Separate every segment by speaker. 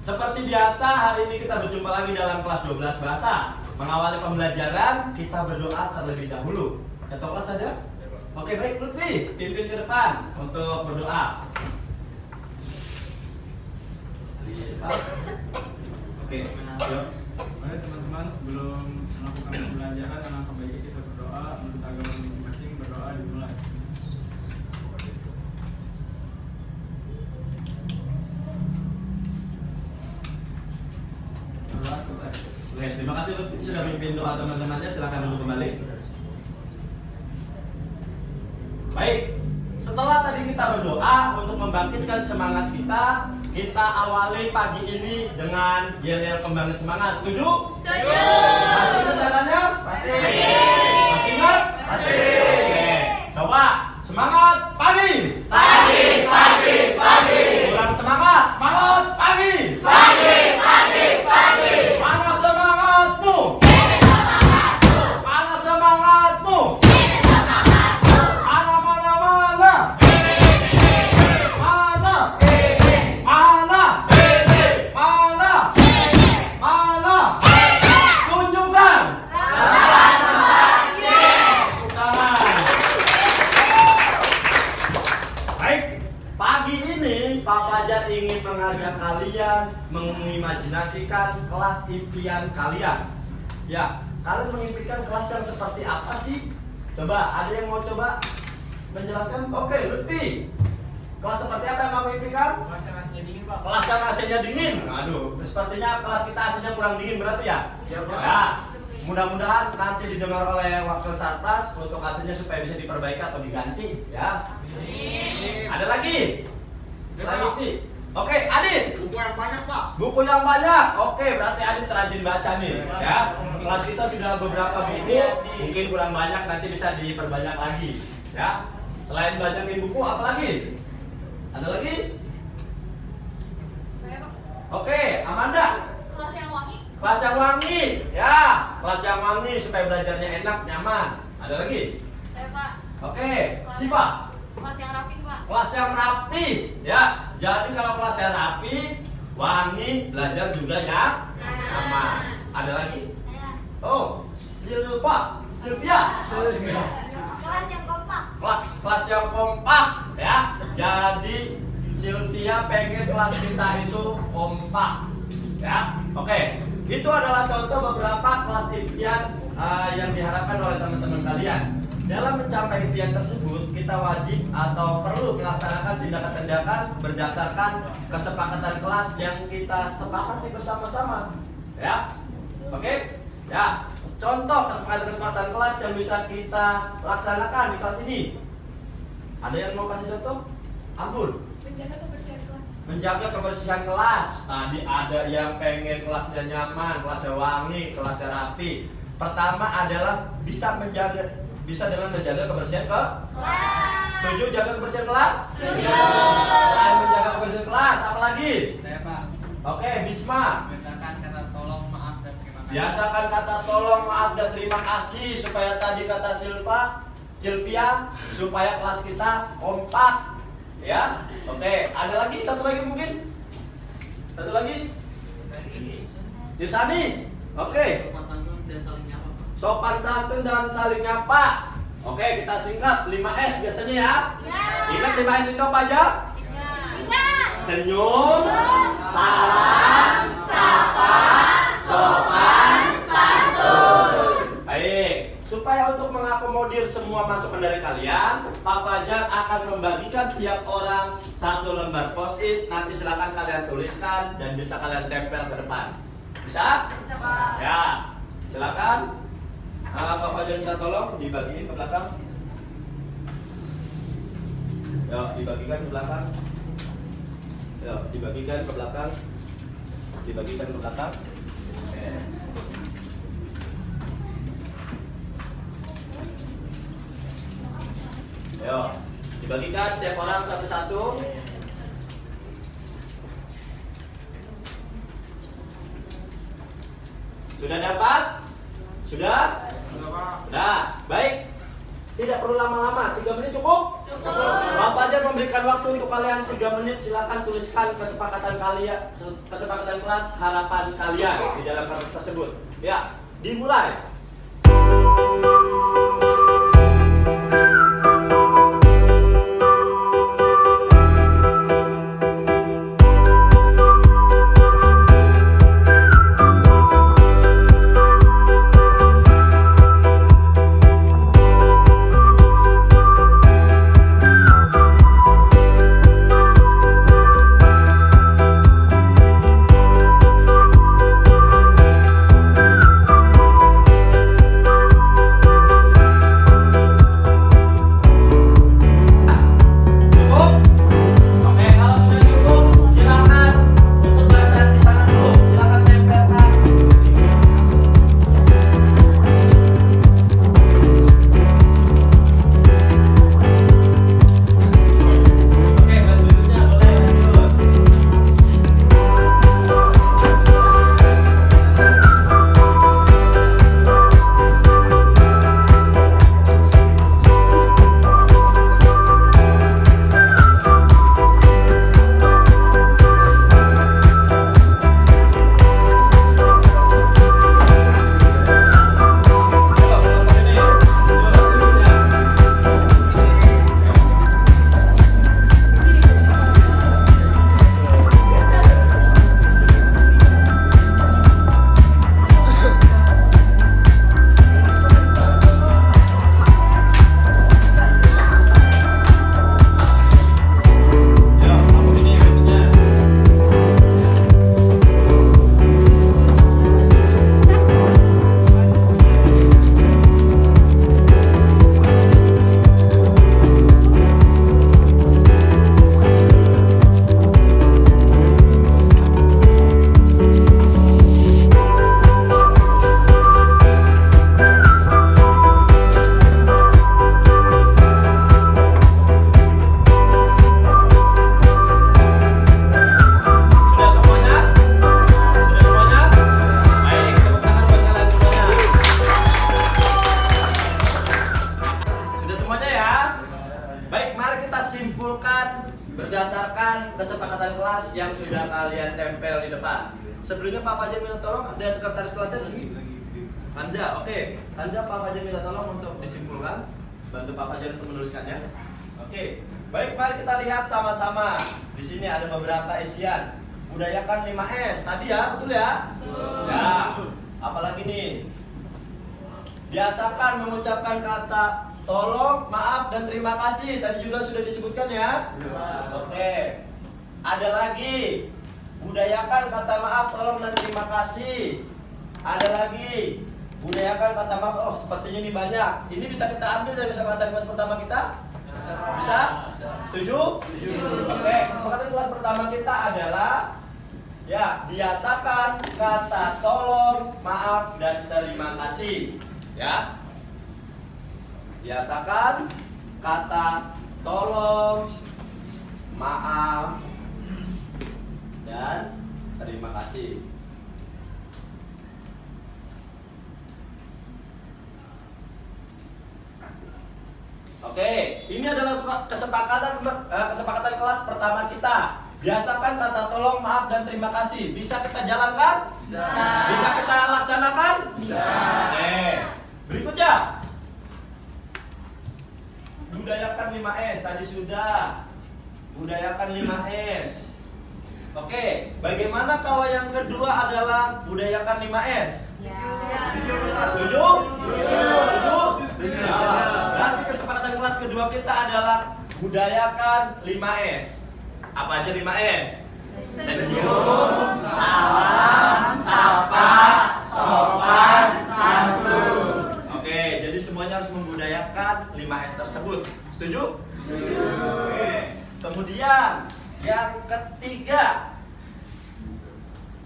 Speaker 1: Seperti biasa, hari ini kita berjumpa lagi dalam kelas 12 bahasa. Mengawali pembelajaran, kita berdoa terlebih dahulu. Ketua kelas saja? Oke, baik Lutfi, pimpin ke depan untuk berdoa. Oke, yuk.
Speaker 2: Baik teman-teman, sebelum melakukan pembelajaran, alangkah baiknya kita berdoa menurut agama masing-masing. Berdoa dimulai.
Speaker 1: Oke, terima kasih Lutfi sudah memimpin doa teman-temannya. Silakan duduk kembali. Baik, setelah tadi kita berdoa untuk membangkitkan semangat kita awali pagi ini dengan yel-yel pembangkit semangat. Setuju?
Speaker 3: Setuju.
Speaker 1: Masih ingat caranya? Pasti. Masih ingat? Pasti. Oke, coba semangat pagi.
Speaker 3: Pagi, pagi, pagi.
Speaker 1: Kurang semangat, semangat pagi.
Speaker 3: Pagi, pagi, pagi.
Speaker 1: Mana semangatmu?
Speaker 3: Ini semangatku.
Speaker 1: Mana semangatmu?
Speaker 3: Ini semangatku.
Speaker 1: Mana mana mana? Mana? Mana? Mana? Mana? Tunjukkan. Bukan. Baik, pagi ini Pak Fajar ingin mengajak kalian mengimajinasikan kelas impian kalian. Ya, kalian mengimpikan kelas yang seperti apa sih? Coba, ada yang mau coba menjelaskan? Oke, Lutfi. Kelas seperti apa yang kamu impikan?
Speaker 2: Kelas yang AC-nya dingin, Pak.
Speaker 1: Kelas yang AC-nya dingin. Aduh, sepertinya kelas kita AC-nya kurang dingin berarti ya?
Speaker 2: Iya, Pak.
Speaker 1: Ya. Mudah-mudahan nanti didengar oleh wakil satpas untuk AC-nya supaya bisa diperbaiki atau diganti, ya. Ada lagi? Selain Lutfi. Oke, Adin.
Speaker 2: Buku yang banyak, Pak.
Speaker 1: Buku yang banyak. Oke, berarti Adin terajin baca nih, ya. Kelas kita sudah beberapa buku, mungkin kurang banyak, nanti bisa diperbanyak lagi, ya. Selain banyakin buku, apa lagi? Ada lagi?
Speaker 3: Saya Pak.
Speaker 1: Oke, Amanda.
Speaker 3: Kelas yang wangi.
Speaker 1: Kelas yang wangi, ya. Kelas yang wangi supaya belajarnya enak, nyaman. Ada lagi?
Speaker 3: Saya Pak.
Speaker 1: Oke, Siva.
Speaker 3: Kelas yang rapi Pak.
Speaker 1: Kelas yang rapi, ya. Jadi kalau kelas yang rapi, wangi, belajar juga ya nyaman. Ada lagi?
Speaker 3: Saya.
Speaker 1: Oh, Sylvia.
Speaker 3: Kelas yang kompak.
Speaker 1: Kelas yang kompak, ya. Jadi Sylvia pengen kelas kita itu kompak, ya. Oke, itu adalah contoh beberapa kelas impian yang diharapkan oleh teman-teman kalian. Dalam mencapai impian tersebut, kita wajib atau perlu melaksanakan tindakan-tindakan berdasarkan kesepakatan kelas yang kita sepakati bersama-sama, ya. Oke, ya. Contoh kesepakatan kelas yang bisa kita laksanakan di kelas ini. Ada yang mau kasih contoh? Ampun.
Speaker 3: Menjaga kebersihan kelas.
Speaker 1: Menjaga kebersihan kelas. Tadi ada yang pengen kelasnya nyaman, kelasnya wangi, kelasnya rapi. Pertama adalah bisa dengan menjaga kebersihan kelas. Setuju jaga kebersihan kelas?
Speaker 3: Setuju.
Speaker 1: Selain menjaga kebersihan kelas, apa lagi?
Speaker 2: Saya, Pak.
Speaker 1: Oke, Bisma.
Speaker 2: Biasakan kata tolong, maaf, dan terima kasih.
Speaker 1: Biasakan kata tolong, maaf, dan terima kasih supaya tadi kata Sylvia supaya kelas kita kompak, ya. Oke, ada lagi satu lagi mungkin? Satu lagi? Tirsani. Oke.
Speaker 2: Sopan santun dan saling nyapa, Pak.
Speaker 1: Sopan santun dan saling nyapa. Oke, kita singkat 5S biasanya ya.
Speaker 3: Ya.
Speaker 1: Ingat 5S itu apa aja?
Speaker 3: Ingat.
Speaker 1: Senyum, salam, sapa, sopan, santun. Baik, supaya untuk mengakomodir semua masukan dari kalian, Pak Fajar akan membagikan tiap orang satu lembar post-it. Nanti silakan kalian tuliskan dan bisa kalian tempel ke depan. Bisa?
Speaker 3: Bisa Pak.
Speaker 1: Ya, silakan. Pak Fajar minta tolong dibagiin ke belakang. Yuk, dibagikan ke belakang. Yuk, dibagikan ke belakang. Dibagikan ke belakang. Oke. Yuk, dibagikan tiap orang satu-satu. Sudah dapat? Sudah?
Speaker 2: Sudah Pak.
Speaker 1: Nah, baik. Tidak perlu lama-lama, 3 menit cukup? Bapak aja memberikan waktu untuk kalian 3 menit. Silakan tuliskan kesepakatan kalian, kesepakatan kelas, harapan kalian di dalam kertas tersebut. Ya, dimulai. Berdasarkan kesepakatan kelas yang sudah kalian tempel di depan. Sebelumnya Pak Fajar minta tolong, ada sekretaris kelasnya di sini. Hanza, oke. Hanza, Pak Fajar minta tolong untuk disimpulkan. Bantu Pak Fajar untuk menuliskannya. Oke. Baik, mari kita lihat sama-sama. Di sini ada beberapa isian. Budayakan 5S. Tadi ya, betul ya? Betul. Ya. Apalagi nih? Biasakan mengucapkan kata tolong, maaf, dan terima kasih. Tadi juga sudah disebutkan ya? Oke. Ada lagi. Budayakan kata maaf, tolong, dan terima kasih. Ada lagi. Budayakan kata maaf. Oh, sepertinya ini banyak. Ini bisa kita ambil dari kesempatan kelas pertama kita? Bisa? Setuju? Oke, kesempatan kelas pertama kita adalah ya, biasakan kata tolong, maaf, dan terima kasih. Ya. Biasakan kata tolong, maaf, dan terima kasih. Oke, ini adalah kesepakatan kelas pertama kita. Biasakan kata tolong, maaf, dan terima kasih. Bisa kita jalankan? Bisa. Bisa kita laksanakan? Bisa. Oke. Berikutnya. Budayakan 5S, tadi sudah. Budayakan 5S. Oke, bagaimana kalau yang kedua adalah budayakan 5S? Setuju? Setuju? Berarti kesepakatan kelas kedua kita adalah budayakan 5S. Apa aja 5S? Senyum, salam, sapa, sopan, santun. Oke, jadi semuanya harus membudayakan membudayakan 5S tersebut. Setuju? Oke. Kemudian yang ketiga,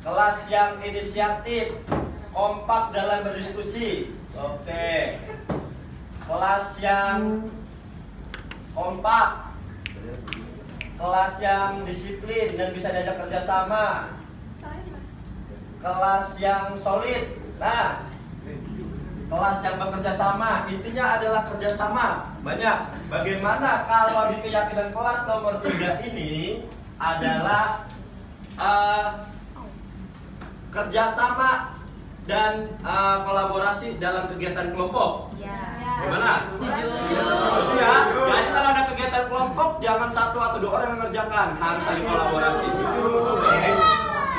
Speaker 1: kelas yang inisiatif, kompak dalam berdiskusi. Oke. Kelas yang kompak, kelas yang disiplin dan bisa diajak kerjasama, kelas yang solid. Nah, kelas yang bekerja sama, intinya adalah kerjasama. Banyak. Bagaimana kalau di keyakinan kelas nomor 3 ini adalah kerjasama dan kolaborasi dalam kegiatan kelompok. Gimana? Setuju ya? Jadi kalau ada kegiatan kelompok, jangan satu atau dua orang yang mengerjakan, harus saling kolaborasi. Oke.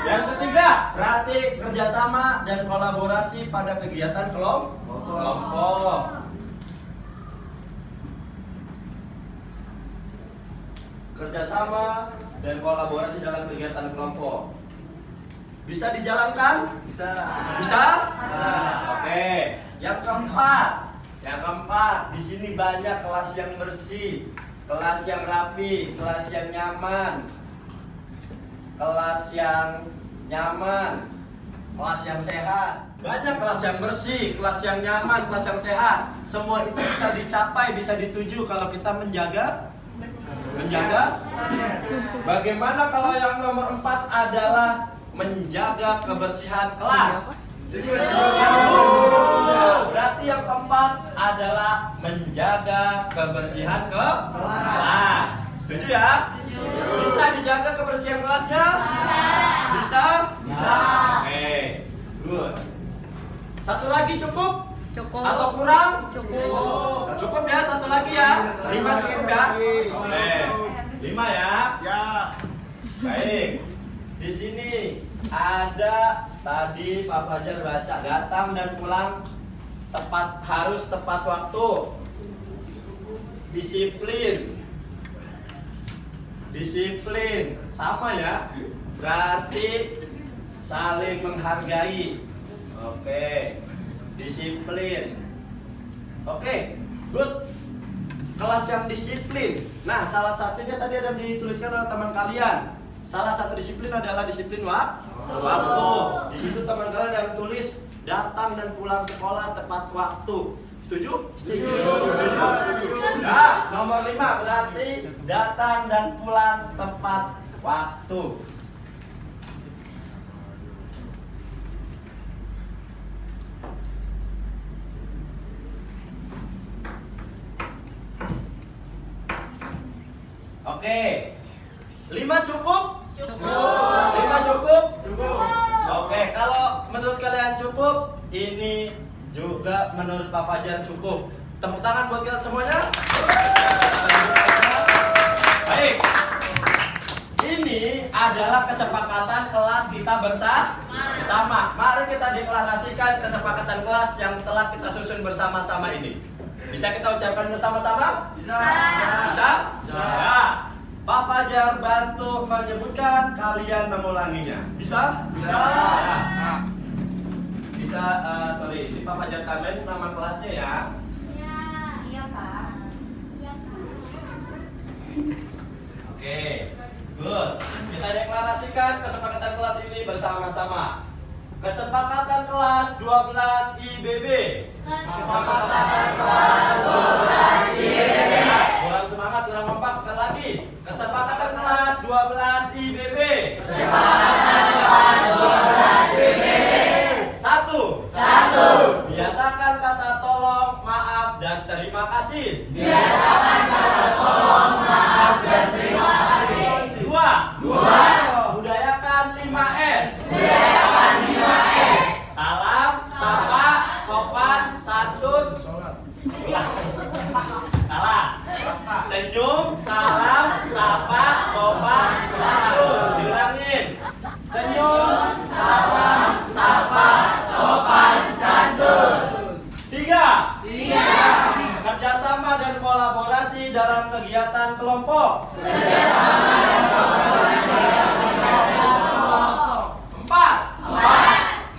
Speaker 1: Yang ketiga, berarti kerjasama dan kolaborasi pada kegiatan kelompok. Kerjasama dan kolaborasi dalam kegiatan kelompok. Bisa dijalankan? Bisa. Bisa? Oke. Yang keempat, di sini banyak kelas yang bersih, kelas yang rapi, kelas yang nyaman. Kelas yang nyaman, kelas yang sehat. Banyak kelas yang bersih, kelas yang nyaman, kelas yang sehat. Semua itu bisa dicapai, bisa dituju kalau kita menjaga. Bagaimana kalau yang nomor 4 adalah menjaga kebersihan kelas? Berarti yang keempat adalah menjaga kebersihan kelas. Setuju ya? Bisa dijaga kebersihan kelasnya? Bisa? Oke, good. Satu lagi cukup? Atau kurang? Cukup ya, satu lagi ya. 5 cukup ya? Oke, 5 ya? Ya. Baik. Di sini ada tadi Pak Fajar baca, datang dan pulang harus tepat waktu. Disiplin sama ya, berarti saling menghargai. Oke, disiplin. Oke, good. Kelas yang disiplin. Nah, salah satunya tadi ada dituliskan oleh teman kalian. Salah satu disiplin adalah disiplin waktu. Di situ teman kalian yang tulis datang dan pulang sekolah tepat waktu. Setuju? Setuju. Nah, nomor 5 berarti datang dan pulang tepat waktu. Oke. 5 cukup? Cukup. 5 cukup? Cukup. Oke, kalau menurut kalian cukup, ini juga menurut Pak Fajar cukup. Tepuk tangan buat kalian semuanya. Baik. Ini adalah kesepakatan kelas kita bersama. Mari kita deklarasikan kesepakatan kelas yang telah kita susun bersama-sama ini. Bisa kita ucapkan bersama-sama? Bisa. Bisa? Ya. Pak Fajar bantu menyebutkan, kalian mengulanginya. Bisa? Bisa. Bisa, sorry, ini Pak Fajar tambahin nama kelasnya ya.
Speaker 3: Iya, Pak.
Speaker 1: Oke, good. Kita deklarasikan kesepakatan kelas ini bersama-sama. Kesepakatan kelas 12 IBB. Kesepakatan kelas 12 IBB. Kurang semangat, kurang kompak, sekali lagi. Kesepakatan kelas 12 IBB. Kesepakatan kelas 12 IBB. Satu. Biasakan kata tolong, maaf, dan terima kasih. Biasakan kata tolong, maaf, dan terima kasih. Dua. Budayakan 5S. Salam, sapa, sopan, santun. Salah. Senyum, salam, sapa, sopan, santun. Diulangin. Senyum, salam, sapa, sopan, santun. 3. Kerjasama dan kolaborasi dalam kegiatan kelompok. 4.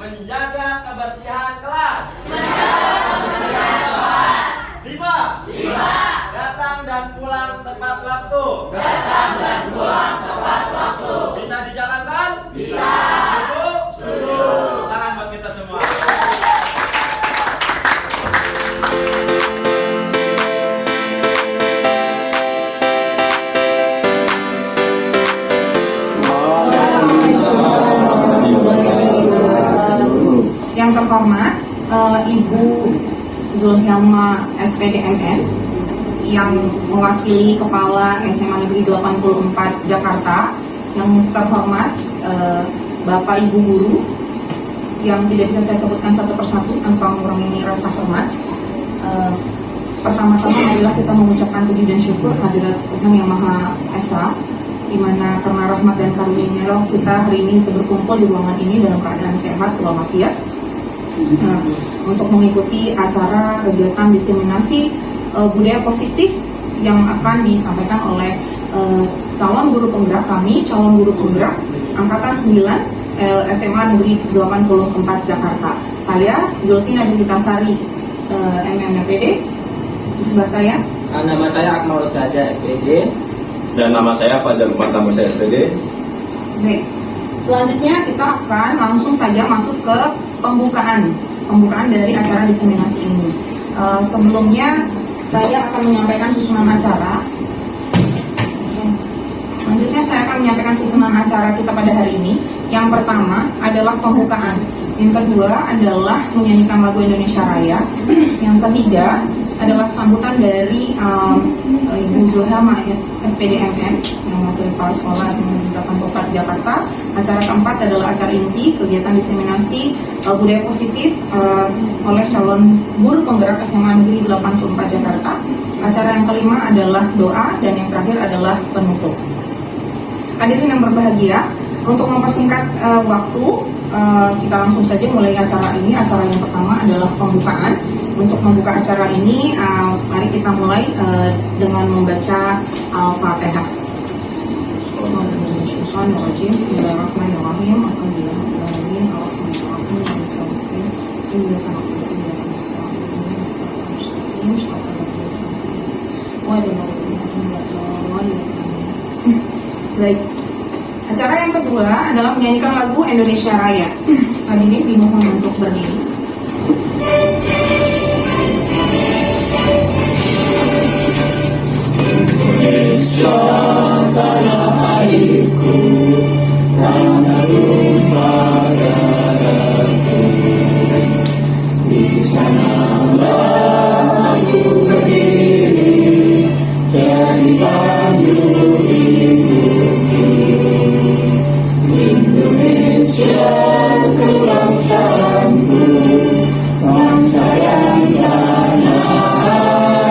Speaker 1: Menjaga kebersihan kelas. 5. 5. Datang dan pulang tepat waktu. Bisa dijalankan? Bisa. Setuju? Setuju. Tepuk tangan buat kita semua.
Speaker 4: Yang terhormat Ibu Zulhilma SPDMN yang mewakili Kepala SMA Negeri 84 Jakarta. Yang terhormat Bapak Ibu Guru yang tidak bisa saya sebutkan satu persatu tanpa mengurangi rasa hormat. Pertama-tama adalah kita mengucapkan puji dan syukur hadirat Tuhan Yang Maha Esa, di mana karena rahmat dan karunia Allah kita hari ini bisa berkumpul di ruangan ini dalam keadaan sehat walafiat untuk mengikuti acara kegiatan diseminasi budaya positif yang akan disampaikan oleh calon guru penggerak kami, calon guru penggerak angkatan 9 SMA Negeri 84 Jakarta. Saya Zulfina Bintasari, MMPD. Di sebelah saya
Speaker 5: Nama saya Akmal Saja SPD.
Speaker 6: Dan nama saya Fajar Umar Tamusa SPD.
Speaker 4: Baik, selanjutnya kita akan langsung saja masuk ke pembukaan dari acara diseminasi ini. Sebelumnya saya akan menyampaikan susunan acara. Selanjutnya saya akan menyampaikan susunan acara kita pada hari ini. Yang pertama adalah pembukaan. Yang kedua adalah menyanyikan lagu Indonesia Raya. Yang ketiga adalah sambutan dari Ibu Zulhilma SPDMN yang mewakili kepala sekolah SMA 84 Jakarta. Acara keempat adalah acara inti kegiatan diseminasi budaya positif oleh calon guru penggerak SMA Negeri 84 Jakarta. Acara yang kelima adalah doa dan yang terakhir adalah penutup. Hadirin yang berbahagia, untuk mempersingkat waktu, kita langsung saja mulai acara ini. Acara yang pertama adalah pembukaan. Untuk membuka acara ini, mari kita mulai dengan membaca Al-Fatihah. Bismillahirrahmanirrahim. Baik. Acara yang kedua adalah menyanyikan lagu Indonesia Raya. Hadirin dimohon untuk berdiri.
Speaker 6: Indonesia tanah airku, tanah tumpah darahku. Di sanalah aku berdiri, jadi pandu hidupku. Indonesia kebangsaanku, bangsa yang tanah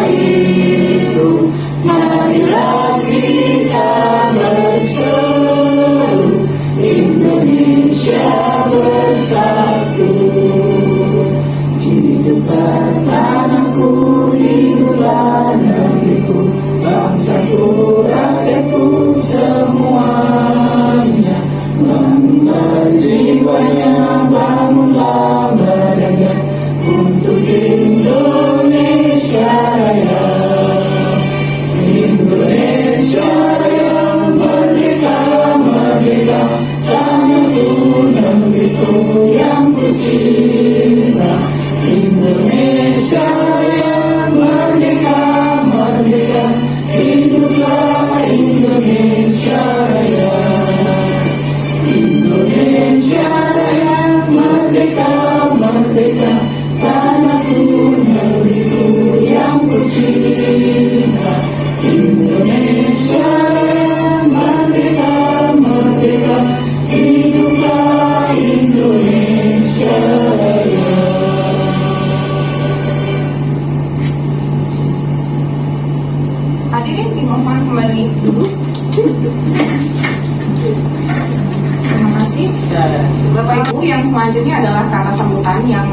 Speaker 6: airku. Marilah kita berseru, Indonesia bersatu. Hiduplah tanahku, hiduplah negeriku, bangsaku, rakyatku semuanya. Bangunlah jiwanya, bangunlah badannya untuk Indonesia Raya. Indonesia Raya, merdeka, merdeka, tanahku, negeriku yang ku cinta. Indonesia Raya, merdeka, merdeka, hiduplah Indonesia Raya. Indonesia Raya, merdeka, merdeka, tanahku, negeriku yang ku cinta. Indonesia Raya, merdeka, merdeka, hiduplah Indonesia Raya.
Speaker 4: Hadirin dimohon kembali duduk. Terima kasih. Bapak Ibu, yang selanjutnya adalah kata sambutan yang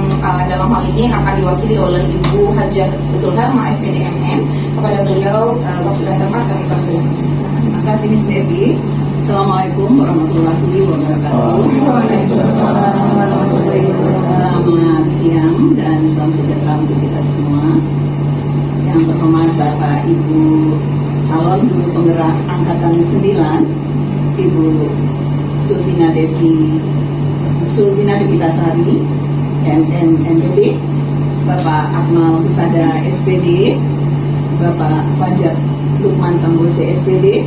Speaker 4: dalam hal ini akan diwakili oleh Ibu Hajah Zulhilma SPDMN. Kepada beliau waktu dan tempat kami persilakan. Terima kasih Miss Devi. Assalamualaikum warahmatullahi wabarakatuh.
Speaker 7: Waalaikumsalam warahmatullahi wabarakatuh.
Speaker 4: Selamat siang dan salam sejahtera untuk kita semua.
Speaker 6: yang terhormat Bapak Ibu calon guru penggerak angkatan 9, Ibu Sulfina Devitasari, MPD, Bapak Akmal Husada SPD, Bapak Fajar Lukman Tambose SPD,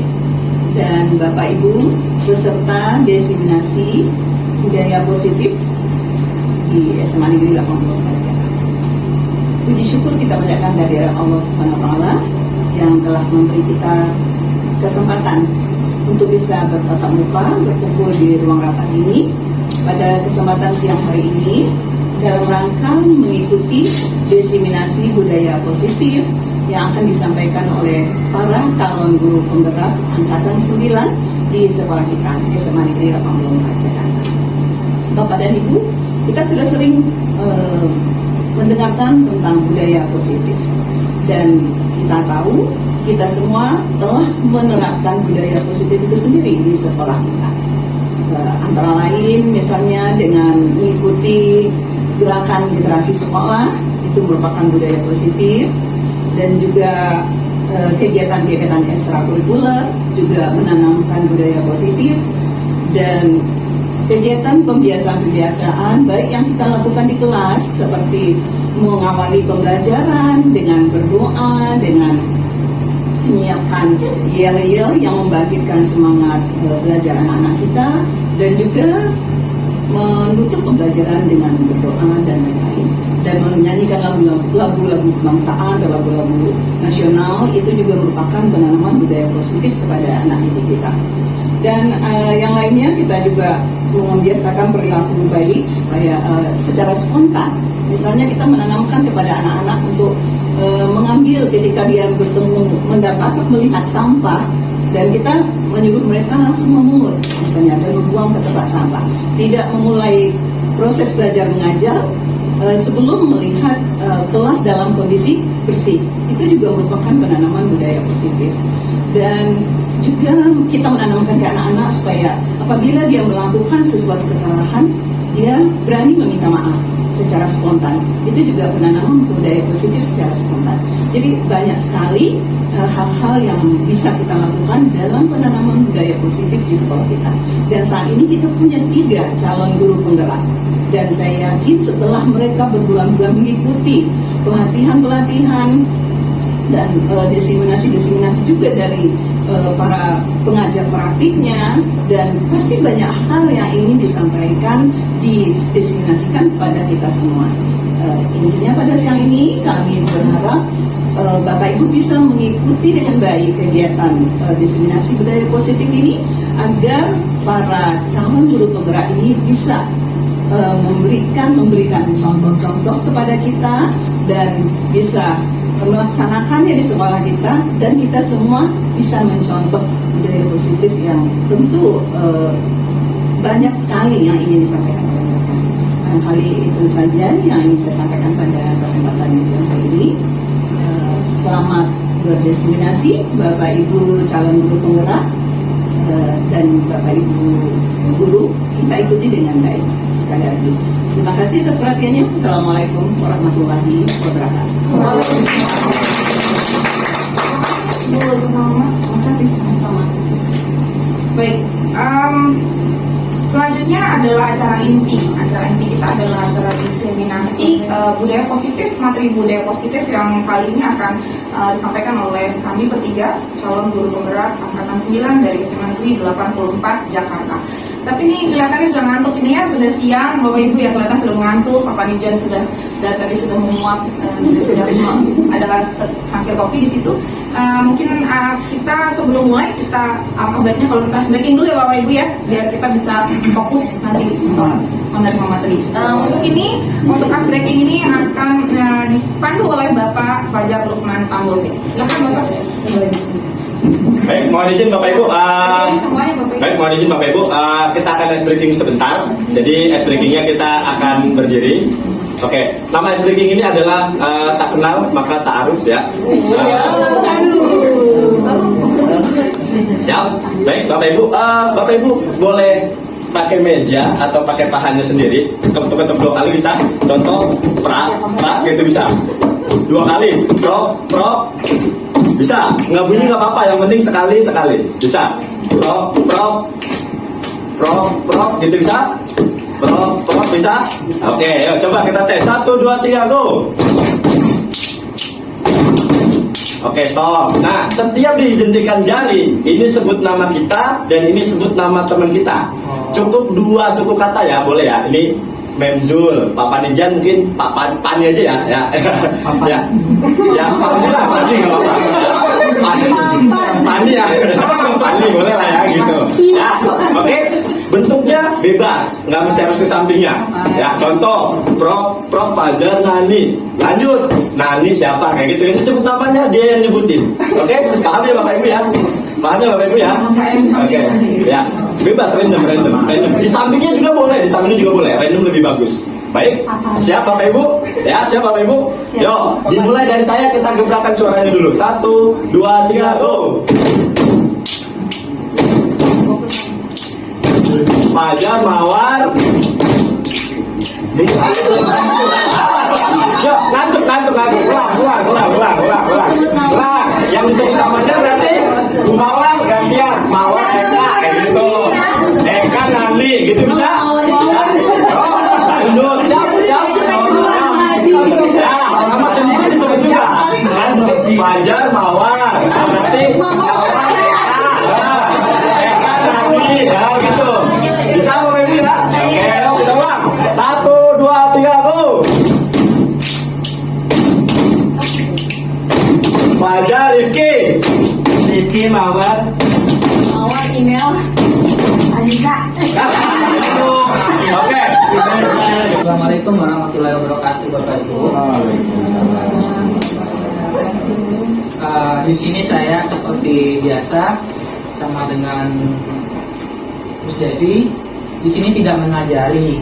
Speaker 6: dan Bapak Ibu peserta desiminasi budaya positif di SMA Negeri 84. Puji syukur kita panjatkan kehadirat Allah Subhanahu wa Ta'ala yang telah memberi kita kesempatan untuk bisa bertatap muka, berkumpul di ruang rapat ini pada kesempatan siang hari ini dalam rangka mengikuti desiminasi budaya positif yang akan disampaikan oleh para calon guru penggerak angkatan 9 di sekolah kita SMA Negeri 84 Jakarta. Bapak dan Ibu, kita sudah sering mendengarkan tentang budaya positif, dan kita tahu kita semua telah menerapkan budaya positif itu sendiri di sekolah kita. Antara lain misalnya dengan mengikuti gerakan literasi sekolah, itu merupakan budaya positif, dan juga kegiatan-kegiatan ekstrakurikuler juga menanamkan budaya positif, dan kegiatan pembiasaan-pembiasaan baik yang kita lakukan di kelas seperti mengawali pembelajaran dengan berdoa, dengan menyiapkan yel-yel yang membangkitkan semangat belajar anak-anak kita, dan juga menutup pembelajaran dengan berdoa dan lain-lain, dan menyanyikan lagu-lagu kebangsaan atau lagu-lagu nasional. Itu juga merupakan penanaman budaya positif kepada anak didik kita. Dan yang lainnya, kita juga membiasakan perilaku baik supaya secara spontan. Misalnya kita menanamkan kepada anak-anak untuk mengambil ketika dia melihat sampah, dan kita menyuruh mereka langsung memungut misalnya dan membuang ke tempat sampah. Tidak memulai proses belajar mengajar sebelum melihat kelas dalam kondisi bersih. Itu juga merupakan penanaman budaya positif. Dan juga kita menanamkan ke anak-anak supaya apabila dia melakukan sesuatu kesalahan, dia berani meminta maaf secara spontan. Itu juga penanaman budaya positif secara spontan. Jadi banyak sekali hal-hal yang bisa kita lakukan dalam penanaman budaya positif di sekolah kita. Dan saat ini kita punya 3 calon guru penggerak. Dan saya yakin setelah mereka berbulan-bulan mengikuti pelatihan-pelatihan dan desiminasi juga dari para pengajar praktiknya, dan pasti banyak hal yang ingin disampaikan, didesiminasikan kepada kita semua. Intinya pada siang ini kami berharap Bapak Ibu bisa mengikuti dengan baik kegiatan desiminasi budaya positif ini, agar para calon guru penggerak ini bisa memberikan contoh-contoh kepada kita dan bisa melaksanakannya di sekolah kita, dan kita semua bisa mencontoh budaya positif yang tentu banyak sekali yang ingin disampaikan oleh mereka. Kali itu saja yang ingin saya sampaikan pada kesempatan siang hari ini. Selamat berdesiminasi Bapak Ibu calon guru penggerak dan Bapak Ibu guru, kita ikuti dengan baik. Sekali lagi terima kasih atas perhatiannya. Assalamualaikum warahmatullahi wabarakatuh.
Speaker 4: Terima kasih sama-sama. Baik, selanjutnya adalah acara inti. Acara inti kita adalah acara diseminasi budaya positif, materi budaya positif yang kali ini akan disampaikan oleh kami bertiga, calon guru penggerak angkatan 9 dari SMA Negeri 84 Jakarta. Tapi ini kelihatannya sudah ngantuk ini ya, sudah siang, Bapak Ibu yang kelihatan sudah mengantuk, Pak Panijan sudah dari tadi sudah menguap, juga sudah ada cangkir kopi di situ. Mungkin kita sebelum mulai kita baiknya kalau kita breaking dulu ya Bapak Ibu ya, biar kita bisa fokus nanti untuk menerima materi. Untuk ini, untuk as breaking ini akan dipandu oleh Bapak Fajar Lukman Tambose. Silakan Bapak.
Speaker 1: Baik, mohon izin Bapak Ibu.
Speaker 4: Semuanya Bapak Ibu.
Speaker 1: Baik, mohon izin Bapak Ibu. Kita akan ice breaking sebentar. Jadi ice breakingnya kita akan berdiri. Oke, nama ice breaking ini adalah tak kenal maka tak aruf ya. Siap. Baik, Bapak Ibu boleh pakai meja atau pakai pahannya sendiri. Ketuk-ketuk 2 kali bisa. Contoh prak gitu bisa. 2 kali. Prok. Bisa? Nggak bunyi nggak apa-apa, yang penting sekali. Bisa? Prok. Gitu bisa? Prok, bisa? Oke, yuk coba kita tes. 1, 2, 3, go. Oke, stop. Nah, setiap dijentikan jari, ini sebut nama kita dan ini sebut nama teman kita. Cukup 2 suku kata ya, boleh ya. Ini Memzul, Papa Nijan mungkin Pani aja ya. Ya, Pani lah, Pani nggak apa-apa. Pani ya, Pani boleh lah ya gitu. Ya, oke. Bentuknya bebas, nggak mesti harus ke sampingnya. Ya, contoh, Prof Fajar Nani. Lanjut, Nani siapa? Kayak gitu. Ini sebut namanya, dia yang nyebutin. Oke, paham ya Bapak Ibu ya? Paham ya Bapak Ibu ya? Oke, ya, bebas, random. Di sampingnya juga boleh, random lebih bagus. Baik, siap Bapak Ibu? Ya, siap Bapak Ibu? Yuk, dimulai dari saya, kita gebrakan suaranya dulu. 1, 2, 3, go. Fajar, Mawar. Yuk, ngantuk. Ulang. Yang disebut namanya berarti Bu Mawar gantian. Mawar Eka, kayak gitu. Eka Nani, gitu bisa? Lanjut, siap. Ya, nama sendiri disebut juga. Fajar, Mawar. Berarti Mawar Eka Nani, ya gitu. Bisa Bapak Ibu ya? Oke, kita ulang. 1, 2, 3, go. Fajar, Rifki, Mawar,
Speaker 3: email, Aziza.
Speaker 1: Oke.
Speaker 5: Assalamualaikum warahmatullahi wabarakatuh, Bapak Ibu. Di sini saya seperti biasa sama dengan Mus Devi. Di sini tidak mengajari,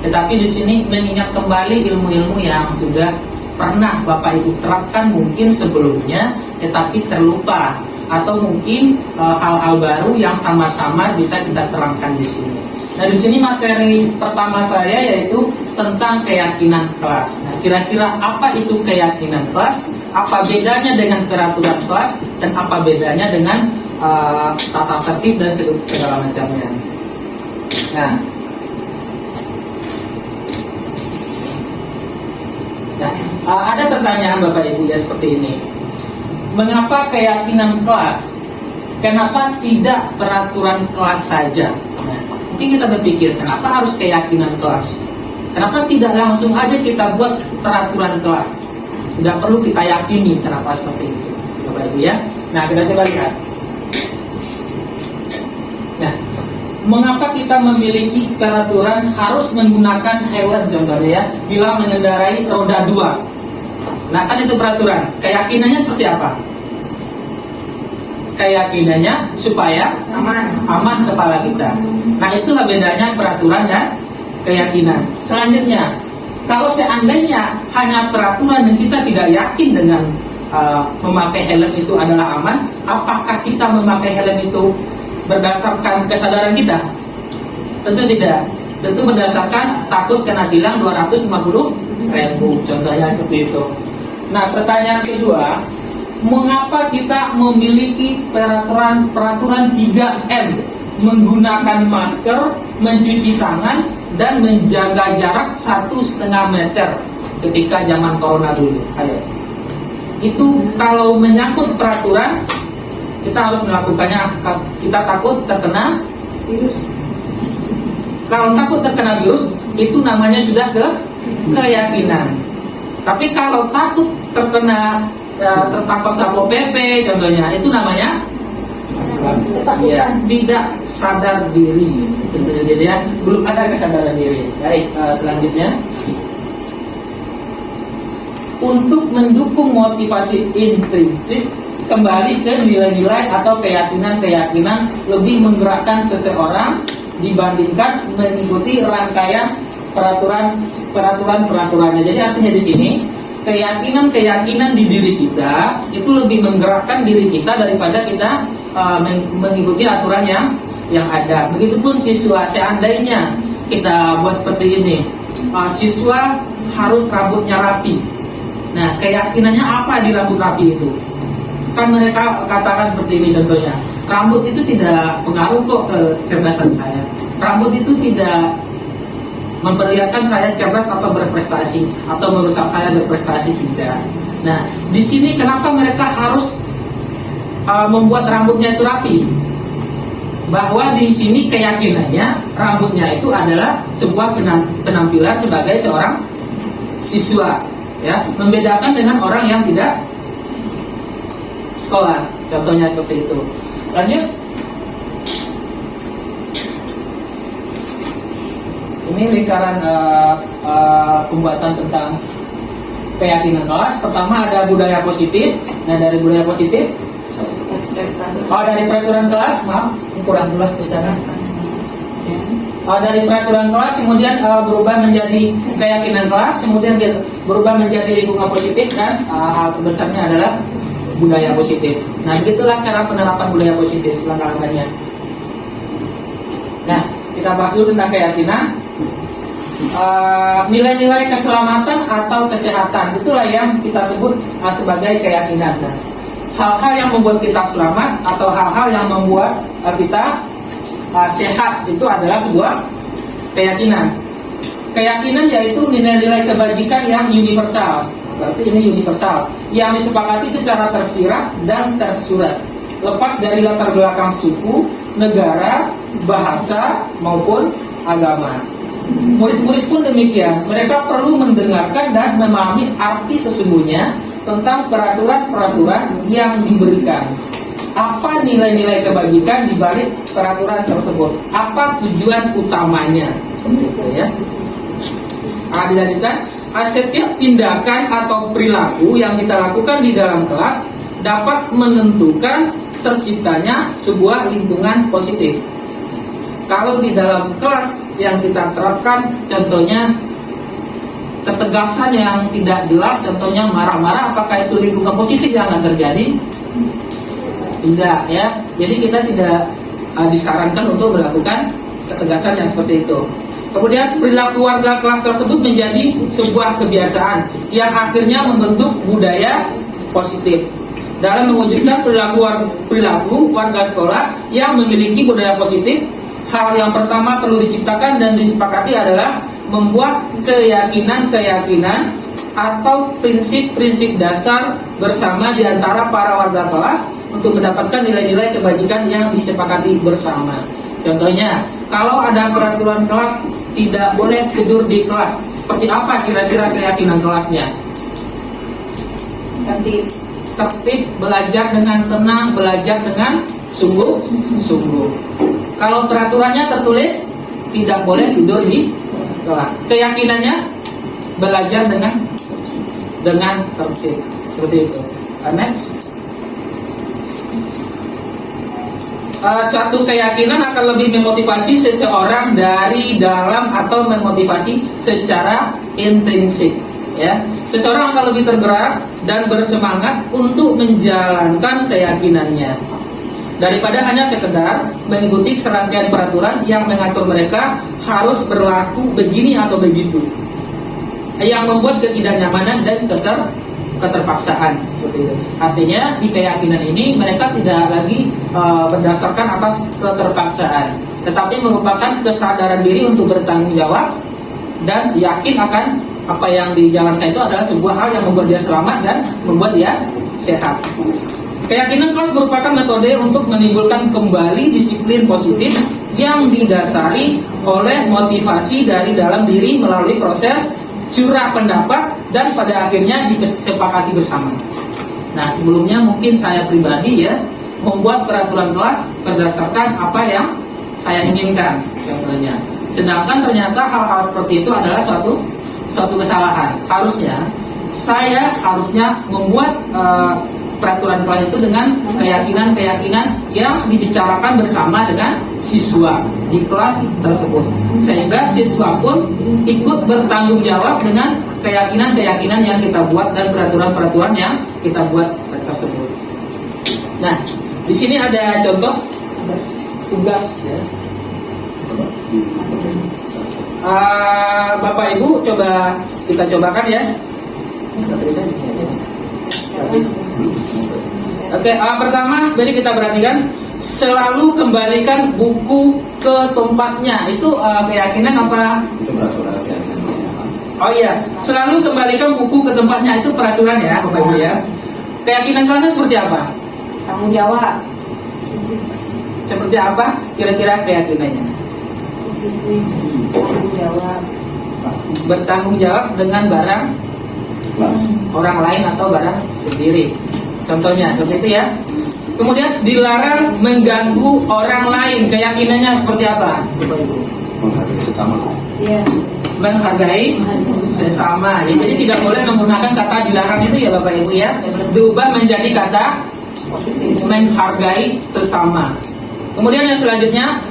Speaker 5: tetapi di sini mengingat kembali ilmu-ilmu yang sudah pernah Bapak Ibu terapkan mungkin sebelumnya, tetapi terlupa, atau mungkin hal-hal baru yang samar-samar bisa kita terangkan di sini. Nah, di sini materi pertama saya yaitu tentang keyakinan kelas. Nah, kira-kira apa itu keyakinan kelas? Apa bedanya dengan peraturan kelas? Dan apa bedanya dengan tata tertib dan segala macamnya? Nah, ada pertanyaan Bapak Ibu ya seperti ini. Mengapa keyakinan kelas? Kenapa tidak peraturan kelas saja? Nah, mungkin kita berpikir, kenapa harus keyakinan kelas? Kenapa tidak langsung aja kita buat peraturan kelas? Tidak perlu kita yakini kenapa seperti itu, Bapak Ibu ya. Nah, kita coba lihat. Nah, mengapa kita memiliki peraturan harus menggunakan helm contohnya ya, bila mengendarai roda 2? Nah, kan itu peraturan. Keyakinannya seperti apa? Keyakinannya supaya aman kepala kita. Nah, itulah bedanya peraturan dan keyakinan. Selanjutnya, kalau seandainya hanya peraturan dan kita tidak yakin dengan memakai helm itu adalah aman, apakah kita memakai helm itu berdasarkan kesadaran kita? Tentu tidak. Tentu berdasarkan takut kena tilang 250.000, contohnya seperti itu. Nah, pertanyaan kedua, mengapa kita memiliki peraturan 3M? Menggunakan masker, mencuci tangan, dan menjaga jarak 1,5 meter ketika zaman corona dulu. Ayo. Itu kalau menyangkut peraturan, kita harus melakukannya. Kita takut terkena virus. Kalau takut terkena virus, itu namanya sudah keyakinan. Tapi kalau takut terkena tertangkap Satpol PP contohnya, itu namanya ya, tidak sadar diri. Jadi ya, belum ada kesadaran diri. Baik, selanjutnya, untuk mendukung motivasi intrinsik, kembali ke nilai-nilai atau keyakinan-keyakinan lebih menggerakkan seseorang dibandingkan mengikuti rangkaian peraturan-peraturannya. Jadi artinya di sini keyakinan-keyakinan di diri kita itu lebih menggerakkan diri kita daripada kita mengikuti aturan yang ada. Begitupun siswa, seandainya kita buat seperti ini, siswa harus rambutnya rapi. Nah, keyakinannya apa di rambut rapi itu? Kan mereka katakan seperti ini contohnya, rambut itu tidak pengaruh kok ke kecerdasan saya. Rambut itu tidak memperlihatkan saya cerdas atau berprestasi atau merusak saya berprestasi, tidak. Nah, di sini kenapa mereka harus membuat rambutnya itu rapi? Bahwa di sini keyakinannya rambutnya itu adalah sebuah penampilan sebagai seorang siswa, ya, membedakan dengan orang yang tidak sekolah, contohnya seperti itu. Lanjut. Ini lingkaran pembuatan tentang keyakinan kelas. Pertama ada budaya positif. Nah, dari budaya positif, dari peraturan kelas, maaf, ini kurang jelas di sana. Dari peraturan kelas kemudian berubah menjadi keyakinan kelas, kemudian berubah menjadi lingkungan positif, dan hal terbesarnya adalah budaya positif. Nah, begitulah cara penerapan budaya positif, langkah-langkahnya. Nah, kita bahas dulu tentang keyakinan. Nilai-nilai keselamatan atau kesehatan, itulah yang kita sebut sebagai keyakinan. Nah, hal-hal yang membuat kita selamat atau hal-hal yang membuat kita sehat, itu adalah sebuah keyakinan. Keyakinan yaitu nilai-nilai kebajikan yang universal. Berarti ini universal, yang disepakati secara tersirat dan tersurat, lepas dari latar belakang suku, negara, bahasa, maupun agama. Murid-murid pun demikian, mereka perlu mendengarkan dan memahami arti sesungguhnya tentang peraturan-peraturan yang diberikan. Apa nilai-nilai kebajikan di balik peraturan tersebut? Apa tujuan utamanya? Seperti itu, ya. Dilanjutkan. Setiap tindakan atau perilaku yang kita lakukan di dalam kelas dapat menentukan terciptanya sebuah lingkungan positif. Kalau di dalam kelas yang kita terapkan, contohnya ketegasan yang tidak jelas, contohnya marah-marah, apakah itu lingkungan positif yang akan terjadi? Tidak, ya. Jadi kita tidak disarankan untuk melakukan ketegasan yang seperti itu. Kemudian perilaku warga kelas tersebut menjadi sebuah kebiasaan yang akhirnya membentuk budaya positif. Dalam mewujudkan perilaku warga sekolah yang memiliki budaya positif, hal yang pertama perlu diciptakan dan disepakati adalah membuat keyakinan-keyakinan atau prinsip-prinsip dasar bersama di antara para warga kelas untuk mendapatkan nilai-nilai kebajikan yang disepakati bersama. Contohnya, kalau ada peraturan kelas tidak boleh tidur di kelas, seperti apa kira-kira keyakinan kelasnya? Tertib, belajar dengan tenang, belajar dengan sungguh-sungguh. Kalau peraturannya tertulis tidak boleh tidur di kelas, keyakinannya belajar dengan tertib, seperti itu. Next. Suatu keyakinan akan lebih memotivasi seseorang dari dalam atau memotivasi secara intrinsik, ya. Seseorang akan lebih tergerak dan bersemangat untuk menjalankan keyakinannya daripada hanya sekedar mengikuti serangkaian peraturan yang mengatur mereka harus berlaku begini atau begitu, yang membuat ketidaknyamanan dan keterpaksaan, seperti itu. Artinya di keyakinan ini mereka tidak lagi berdasarkan atas keterpaksaan, tetapi merupakan kesadaran diri untuk bertanggung jawab dan yakin akan apa yang dijalankan itu adalah sebuah hal yang membuat dia selamat dan membuat dia sehat. Keyakinan kelas merupakan metode untuk menimbulkan kembali disiplin positif yang didasari oleh motivasi dari dalam diri melalui proses curah pendapat dan pada akhirnya disepakati bersama. Nah, sebelumnya mungkin saya pribadi, ya, membuat peraturan kelas berdasarkan apa yang saya inginkan, contohnya. Sedangkan ternyata hal-hal seperti itu adalah suatu kesalahan. Saya harusnya membuat peraturan kelas itu dengan keyakinan-keyakinan yang dibicarakan bersama dengan siswa di kelas tersebut, sehingga siswa pun ikut bertanggung jawab dengan keyakinan-keyakinan yang kita buat dan peraturan-peraturan yang kita buat tersebut. Nah, di sini ada contoh tugas, ya. Bapak Ibu kita cobakan, ya. Materi saya di sini aja. Oke, pertama, jadi kita perhatikan selalu kembalikan buku ke tempatnya. Itu keyakinan apa?
Speaker 7: Itu peraturan keyakinan masyarakat.
Speaker 5: Oh iya, selalu kembalikan buku ke tempatnya, itu peraturan ya, Bapak Ibu ya. Keyakinan kelasnya seperti apa?
Speaker 4: Tanggung jawab.
Speaker 5: Seperti apa kira-kira keyakinannya?
Speaker 4: Tanggung jawab.
Speaker 5: Bertanggung jawab dengan barang
Speaker 7: Kelas.
Speaker 5: orang lain atau barang sendiri. Contohnya seperti itu ya. Kemudian dilarang mengganggu orang lain. Keyakinannya seperti apa? Bapak Ibu?
Speaker 7: Menghargai sesama.
Speaker 6: Iya.
Speaker 5: Menghargai sesama. Ya, jadi tidak boleh menggunakan kata dilarang itu ya Bapak Ibu ya. Diubah menjadi kata menghargai sesama. Kemudian yang selanjutnya,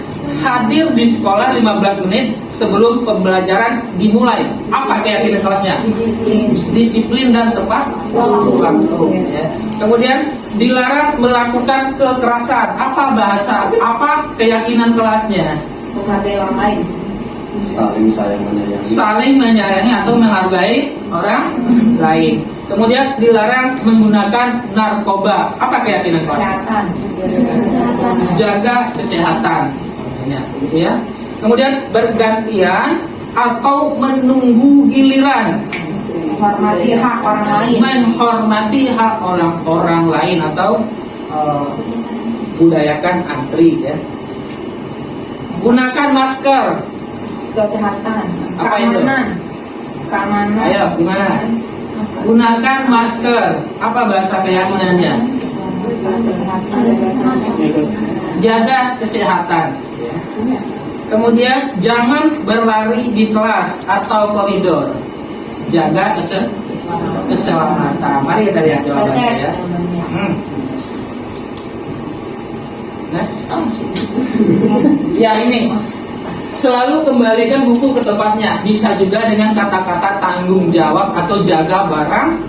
Speaker 5: hadir di sekolah 15 menit sebelum pembelajaran dimulai. Apa keyakinan kelasnya? Disiplin dan tepat waktu. Ya. Kemudian dilarang melakukan kekerasan. Apa bahasa? Apa keyakinan kelasnya?
Speaker 4: Menghargai orang lain.
Speaker 7: Saling sayang menyayangi.
Speaker 5: Saling menyayangi atau menghargai orang lain. Kemudian dilarang menggunakan narkoba. Apa keyakinan kelas?
Speaker 4: Kesehatan.
Speaker 5: Jaga kesehatan. Ya, gitu ya. Kemudian bergantian atau menunggu giliran.
Speaker 4: Menghormati hak orang lain.
Speaker 5: Menghormati hak orang lain atau budayakan antri ya. Gunakan masker.
Speaker 4: Kesehatan.
Speaker 5: Apa itu?
Speaker 4: Keamanan.
Speaker 5: Ayo, gimana? Gunakan masker. Apa bahasa keyakinannya?
Speaker 4: Kesehatan.
Speaker 5: Jaga kesehatan. Ya. Kemudian jangan berlari di kelas atau koridor. Jaga keselamatan. Mari kita lihat jawabannya ya. Next. Ya ini. Selalu kembalikan buku ke tempatnya. Bisa juga dengan kata-kata tanggung jawab atau jaga barang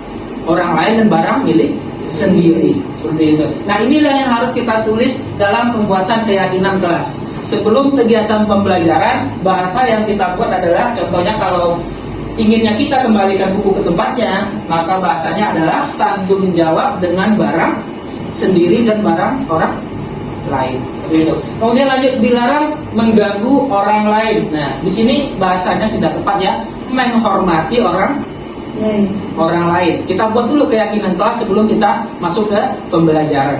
Speaker 5: orang lain dan barang milik sendiri. Seperti itu. Nah inilah yang harus kita tulis dalam pembuatan keyakinan kelas. Sebelum kegiatan pembelajaran, bahasa yang kita buat adalah, contohnya kalau inginnya kita kembalikan buku ke tempatnya, maka bahasanya adalah tanggung jawab dengan barang sendiri dan barang orang lain. Gitu. Kemudian lanjut, dilarang mengganggu orang lain. Nah, di sini bahasanya sudah tepat ya, menghormati orang lain. Kita buat dulu keyakinan kelas sebelum kita masuk ke pembelajaran.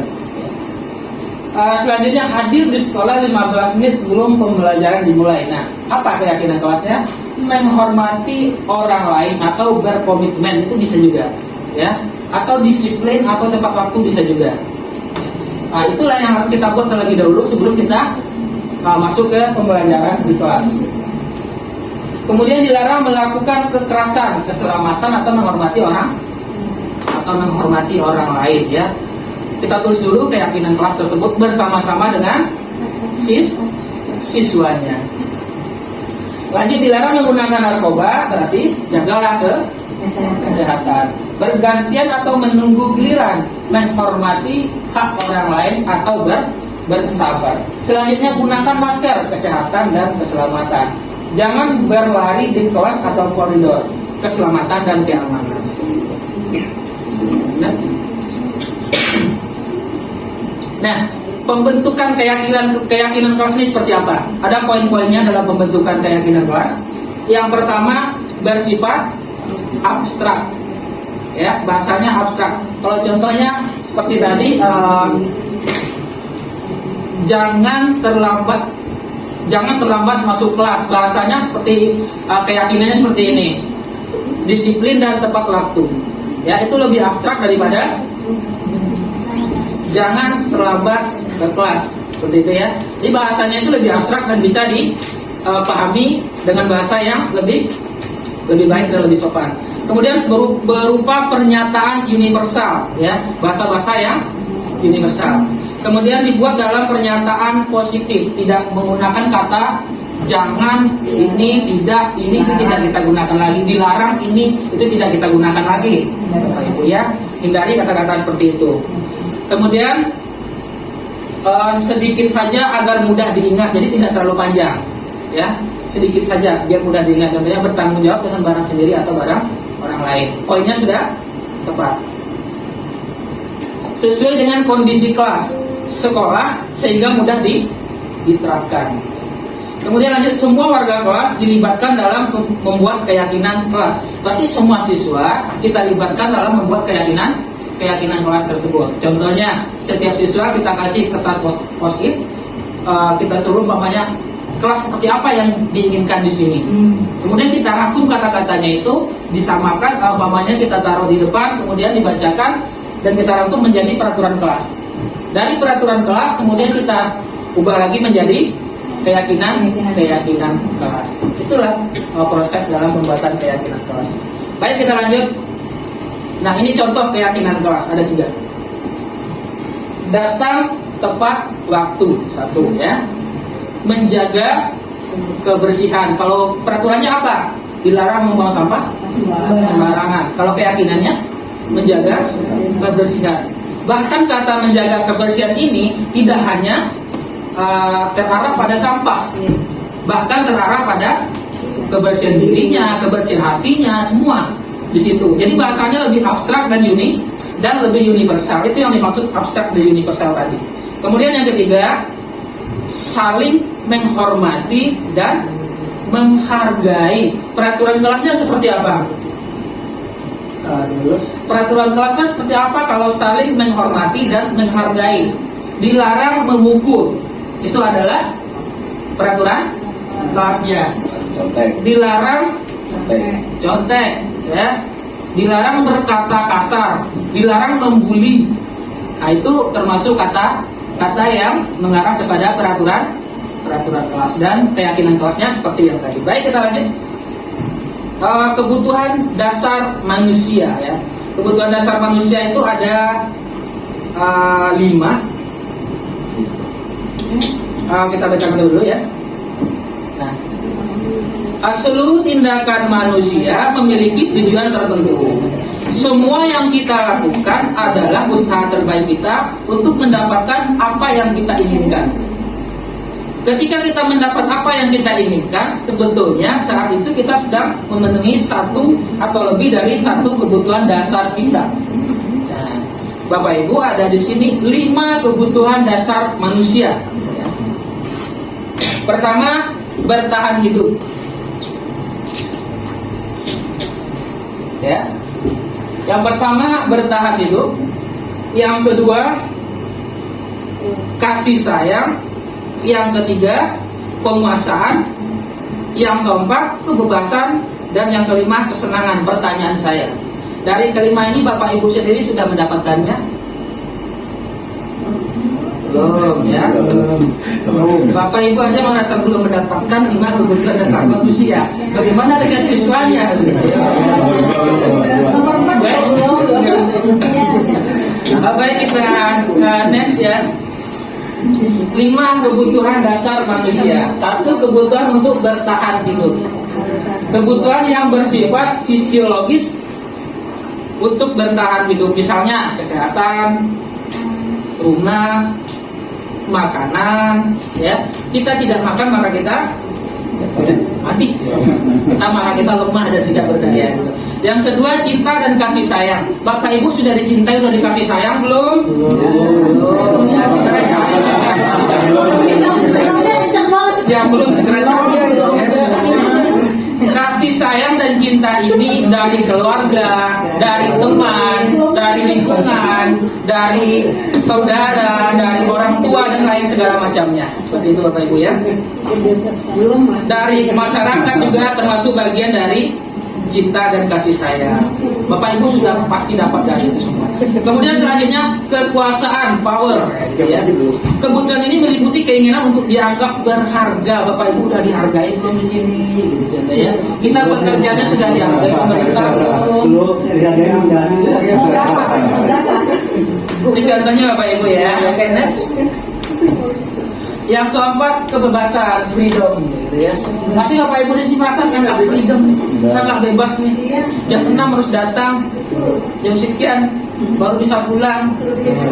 Speaker 5: Selanjutnya, hadir di sekolah 15 menit sebelum pembelajaran dimulai. Nah, apa keyakinan kelasnya? Menghormati orang lain atau berkomitmen, itu bisa juga ya. Atau disiplin atau tepat waktu bisa juga. Nah, itulah yang harus kita buat terlebih dahulu sebelum kita masuk ke pembelajaran di kelas. Kemudian dilarang melakukan kekerasan, keselamatan atau menghormati orang lain ya. Kita tulis dulu keyakinan kelas tersebut bersama-sama dengan siswanya. Lanjut, dilarang menggunakan narkoba, berarti jagalah kesehatan. Bergantian atau menunggu giliran, menghormati hak orang lain atau bersabar. Selanjutnya, gunakan masker, kesehatan dan keselamatan. Jangan berlari di kelas atau koridor, keselamatan dan keamanan. Nah, pembentukan keyakinan kelas ini seperti apa? Ada poin-poinnya dalam pembentukan keyakinan kelas. Yang pertama, bersifat abstrak. Ya, bahasanya abstrak. Kalau contohnya seperti tadi, jangan terlambat masuk kelas. Bahasanya seperti keyakinannya seperti ini. Disiplin dan tepat waktu. Ya, itu lebih abstrak daripada jangan terlambat ke kelas, seperti itu ya. Jadi bahasanya itu lebih abstrak dan bisa dipahami dengan bahasa yang lebih baik dan lebih sopan. Kemudian berupa pernyataan universal, ya, bahasa-bahasa yang universal. Kemudian dibuat dalam pernyataan positif, tidak menggunakan kata jangan, ini tidak kita gunakan lagi, dilarang ini itu tidak kita gunakan lagi, Bapak Ibu ya. Hindari kata-kata seperti itu. Kemudian sedikit saja agar mudah diingat, jadi tidak terlalu panjang, ya, sedikit saja biar mudah diingat. Contohnya bertanggung jawab dengan barang sendiri atau barang orang lain. Poinnya sudah tepat. Sesuai dengan kondisi kelas, sekolah, sehingga mudah diterapkan. Kemudian lanjut, semua warga kelas dilibatkan dalam membuat keyakinan kelas. Berarti semua siswa kita libatkan dalam membuat keyakinan kelas tersebut. Contohnya, setiap siswa kita kasih kertas post-it, kita suruh umpamanya kelas seperti apa yang diinginkan di sini. Kemudian kita rangkum kata-katanya itu, disamakan, umpamanya kita taruh di depan, kemudian dibacakan dan kita rangkum menjadi peraturan kelas. Dari peraturan kelas kemudian kita ubah lagi menjadi keyakinan kelas. Itulah proses dalam pembuatan keyakinan kelas. Baik, kita lanjut. Nah, ini contoh keyakinan kelas, ada 3. Datang tepat waktu, 1 ya. Menjaga kebersihan. Kalau peraturannya apa? Dilarang membuang sampah sembarangan. Kalau keyakinannya menjaga kebersihan. Bahkan kata menjaga kebersihan ini tidak hanya terarah pada sampah, bahkan terarah pada kebersihan dirinya, kebersihan hatinya, semua di situ. Jadi bahasanya lebih abstrak dan unik dan lebih universal. Itu yang dimaksud abstrak dan universal tadi. Kemudian yang ketiga, saling menghormati dan menghargai. Peraturan kelasnya seperti apa? Peraturan kelasnya seperti apa kalau saling menghormati dan menghargai? Dilarang memukul. Itu adalah peraturan kelasnya. Dilarang contek, ya. Dilarang berkata kasar, dilarang membuli. Nah, itu termasuk kata yang mengarah kepada peraturan kelas dan keyakinan kelasnya seperti yang tadi. Baik, kita lanjut. Kebutuhan dasar manusia, ya. Kebutuhan dasar manusia itu ada 5. Kita baca dulu ya. Nah, seluruh tindakan manusia memiliki tujuan tertentu. Semua yang kita lakukan adalah usaha terbaik kita untuk mendapatkan apa yang kita inginkan. Ketika kita mendapat apa yang kita inginkan, sebetulnya saat itu kita sedang memenuhi 1 atau lebih dari 1 kebutuhan dasar kita. Nah, Bapak Ibu, ada di sini 5 kebutuhan dasar manusia. Pertama, bertahan hidup. Ya. Yang pertama, bertahan hidup. Yang kedua, kasih sayang. Yang ketiga, penguasaan. Yang keempat, kebebasan. Dan yang kelima, kesenangan. Pertanyaan saya, dari kelima ini Bapak Ibu sendiri sudah mendapatkannya? Belum, ya. Bapak Ibu aja merasa belum mendapatkan 5 kebutuhan dasar manusia. Bagaimana dengan siswanya? Baik, kita next ya. 5 kebutuhan dasar manusia. 1, kebutuhan untuk bertahan hidup. Kebutuhan yang bersifat fisiologis untuk bertahan hidup. Misalnya kesehatan, rumah, makanan, ya. Kita tidak makan maka kita mati. Maka kita lemah dan tidak berdaya. Yang kedua, cinta dan kasih sayang. Bapak Ibu sudah dicintai, sudah dikasih sayang belum? Belum. Ya, segera cari. Ya, belum, segera cari. Kasih sayang dan cinta ini dari keluarga, dari teman, dari lingkungan, dari saudara, dari orang tua dan lain segala macamnya. Seperti itu Bapak Ibu ya. Dari masyarakat juga termasuk bagian dari cinta dan kasih sayang. Bapak Ibu sudah pasti dapat dari itu semua. Kemudian selanjutnya kekuasaan, power, gitu ya. Kebutuhan ini meliputi keinginan untuk dianggap berharga. Bapak Ibu udah dihargai belum di sini, gitu contoh ya. Kita bekerjanya sudah dihargai pemerintah belum? Ini contohnya Bapak Ibu ya. Oke, next. Yang keempat, kebebasan, freedom, gitu ya. Pasti Bapak Ibu di sini merasa saya nggak freedom, saya nggak bebas nih. Jam 6 harus datang, jam sekian baru bisa pulang.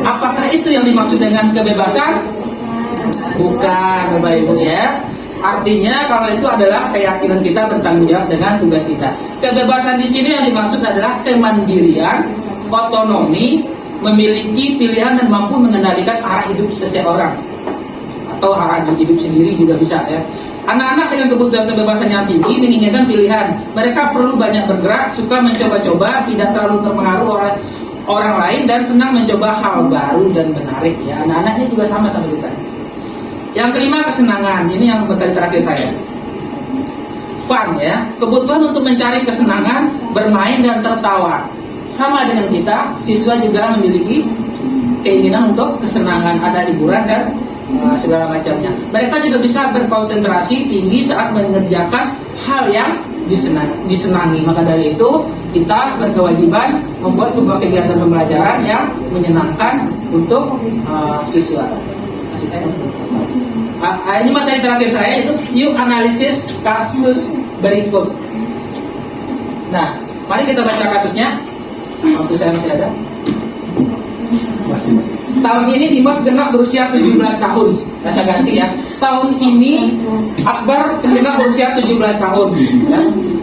Speaker 5: Apakah itu yang dimaksud dengan kebebasan? Bukan, Bapak Ibu ya. Artinya kalau itu adalah keyakinan kita bertanggung jawab dengan tugas kita. Kebebasan di sini yang dimaksud adalah kemandirian, otonomi, memiliki pilihan dan mampu mengendalikan arah hidup seseorang atau arah hidup sendiri juga bisa ya. Anak-anak dengan kebutuhan kebebasan yang tinggi menginginkan pilihan. Mereka perlu banyak bergerak, suka mencoba-coba, tidak terlalu terpengaruh oleh orang lain dan senang mencoba hal baru dan menarik ya. Anak-anak ini juga sama kita. Yang kelima, kesenangan. Ini yang tadi terakhir saya. Fun ya, kebutuhan untuk mencari kesenangan, bermain dan tertawa. Sama dengan kita, siswa juga memiliki keinginan untuk kesenangan, ada hiburan dan segala macamnya. Mereka juga bisa berkonsentrasi tinggi saat mengerjakan hal yang disenangi. Maka dari itu kita berkewajiban membuat sebuah kegiatan pembelajaran yang menyenangkan untuk siswa. Ini materi terakhir saya itu yuk analisis kasus berikut. Nah, mari kita baca kasusnya. Waktu saya masih ada. Tahun ini Dimas genap berusia 17 tahun. Saya ganti ya. Tahun ini Akbar genap berusia 17 tahun. Ya.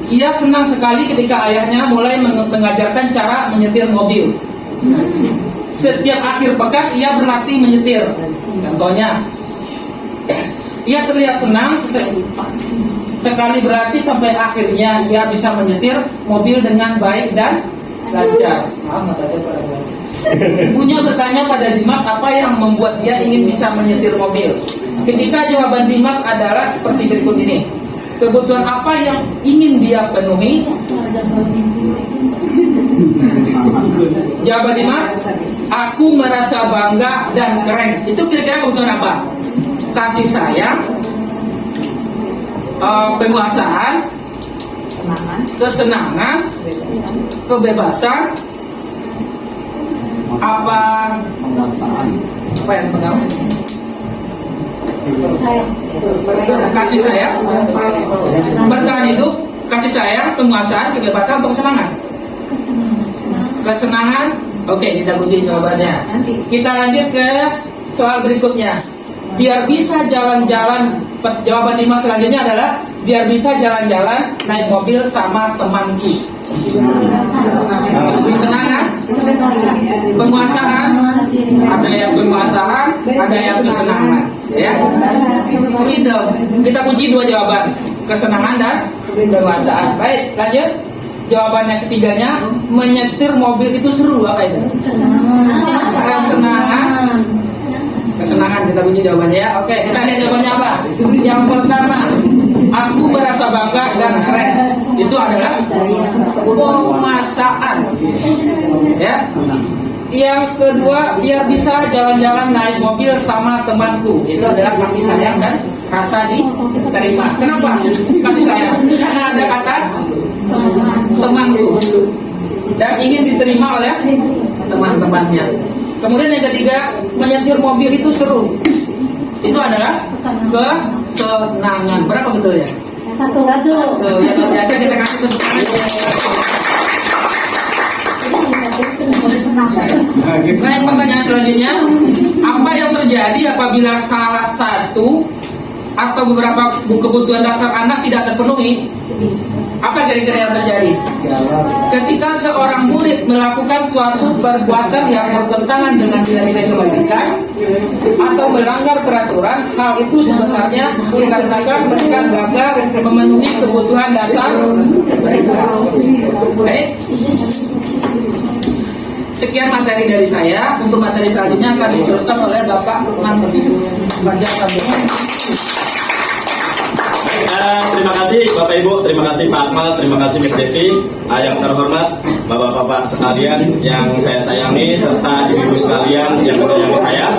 Speaker 5: Ia senang sekali ketika ayahnya mulai mengajarkan cara menyetir mobil. Setiap akhir pekan ia berlatih menyetir. Contohnya, ia terlihat senang sekali berlatih sampai akhirnya ia bisa menyetir mobil dengan baik dan lancar. Ibunya bertanya pada Dimas apa yang membuat dia ingin bisa menyetir mobil. Ketika jawaban Dimas adalah seperti berikut ini. Kebutuhan apa yang ingin dia penuhi? Jawaban Dimas, aku merasa bangga dan keren. Itu kira-kira kebutuhan apa? Kasih sayang, penguasaan, kesenangan, kebebasan, apa yang pertama? Kasih sayang, bertahan hidup, kasih sayang, penguasaan, kebebasan, atau kesenangan? Kesenangan. Oke, kita uji jawabannya. Kita lanjut ke soal berikutnya. Biar bisa jalan-jalan, jawaban Dimas selanjutnya adalah biar bisa jalan-jalan naik mobil sama temanku. Kesenangan, penguasaan, ada yang penguasaan, ada yang kesenangan. Ya, kita kunci dua jawaban, kesenangan dan penguasaan. Baik, lanjut. Jawabannya ketiganya, menyetir mobil itu seru, apa itu? Kesenangan. Kesenangan, kita kunci jawabannya ya. Oke, kita lihat jawabannya apa. Yang pertama, aku merasa bangga dan keren. Itu adalah penguasaan. Ya. Yang kedua, biar bisa jalan-jalan naik mobil sama temanku. Itu adalah kasih sayang dan rasa diterima. Kenapa kasih sayang? Karena ada kata temanku dan ingin diterima oleh teman-temannya. Kemudian yang ketiga, menyetir mobil itu seru. Itu adalah kesenangan. Berapa betulnya?
Speaker 3: Satu.
Speaker 5: Yang biasa kita kasih tepuk tangan. Baik, pertanyaan selanjutnya, apa yang terjadi apabila salah satu atau beberapa kebutuhan dasar anak tidak terpenuhi? Apa kira-kira yang terjadi? Ketika seorang murid melakukan suatu perbuatan yang bertentangan dengan nilai-nilai kebaikan atau melanggar peraturan, hal itu sebenarnya dikarenakan mereka gagal memenuhi kebutuhan dasar mereka. Baik. Sekian materi dari saya. Untuk materi selanjutnya akan diteruskan oleh Bapak Lukman Panjang Tambungan.
Speaker 1: Terima kasih Bapak Ibu, terima kasih Pak Akmal, terima kasih Miss Devi. Yang terhormat Bapak-bapak sekalian yang saya sayangi serta ibu-ibu sekalian yang menyayangi saya.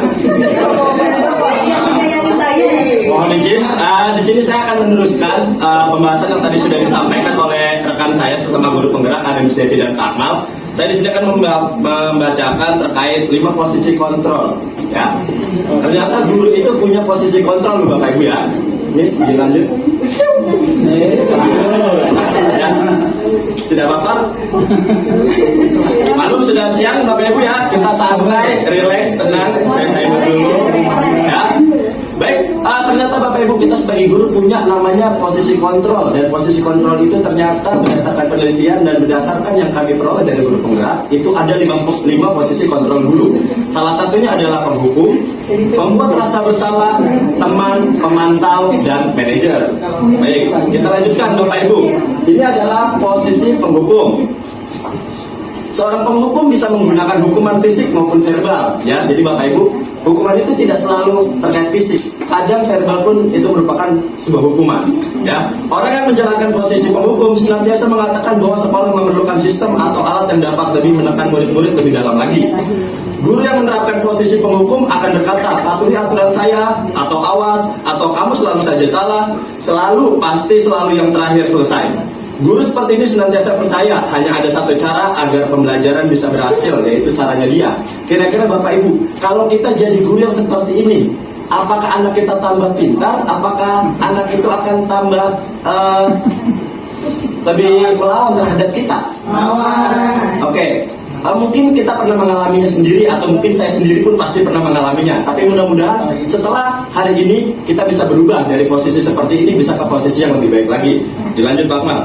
Speaker 1: Mohon izin, di sini saya akan meneruskan pembahasan yang tadi sudah disampaikan oleh rekan saya sesama guru penggerak ada Miss Devi dan Pak Akmal. Saya di sini akan membacakan terkait 5 posisi kontrol. Ya, ternyata guru itu punya posisi kontrol loh Bapak Ibu ya. Miss, dilanjut. Ya. Tidak apa-apa. Malu sudah siang Bapak Ibu ya. Kita santai, relax, tenang. Saya timer dulu. Ya. Baik, ternyata Bapak Ibu
Speaker 7: kita sebagai guru punya namanya posisi kontrol, dan posisi kontrol itu ternyata berdasarkan penelitian dan berdasarkan yang kami peroleh dari guru penggerak itu ada 5 posisi kontrol guru. Salah satunya adalah penghukum, pembuat rasa bersalah, teman, pemantau, dan manajer. Baik, kita lanjutkan Bapak Ibu. Ini adalah posisi penghukum. Seorang penghukum bisa menggunakan hukuman fisik maupun verbal, ya. Jadi Bapak Ibu, hukuman itu tidak selalu terkait fisik. Kadang verbal pun itu merupakan sebuah hukuman, ya. Orang yang menjalankan posisi penghukum senantiasa mengatakan bahwa sekolah memerlukan sistem atau alat yang dapat lebih menekan murid-murid lebih dalam lagi. Guru yang menerapkan posisi penghukum akan berkata, patuhi aturan saya, atau awas, atau kamu selalu saja salah, selalu, pasti selalu yang terakhir selesai. Guru seperti ini senantiasa percaya hanya ada satu cara agar pembelajaran bisa berhasil, yaitu caranya dia. Kira-kira Bapak Ibu, kalau kita jadi guru yang seperti ini, apakah anak kita tambah pintar? Apakah anak itu akan tambah lebih melawan terhadap kita? Oke. Mungkin kita pernah mengalaminya sendiri, atau mungkin saya sendiri pun pasti pernah mengalaminya. Tapi mudah-mudahan setelah hari ini kita bisa berubah dari posisi seperti ini bisa ke posisi yang lebih baik lagi. Dilanjut Pak Akmal.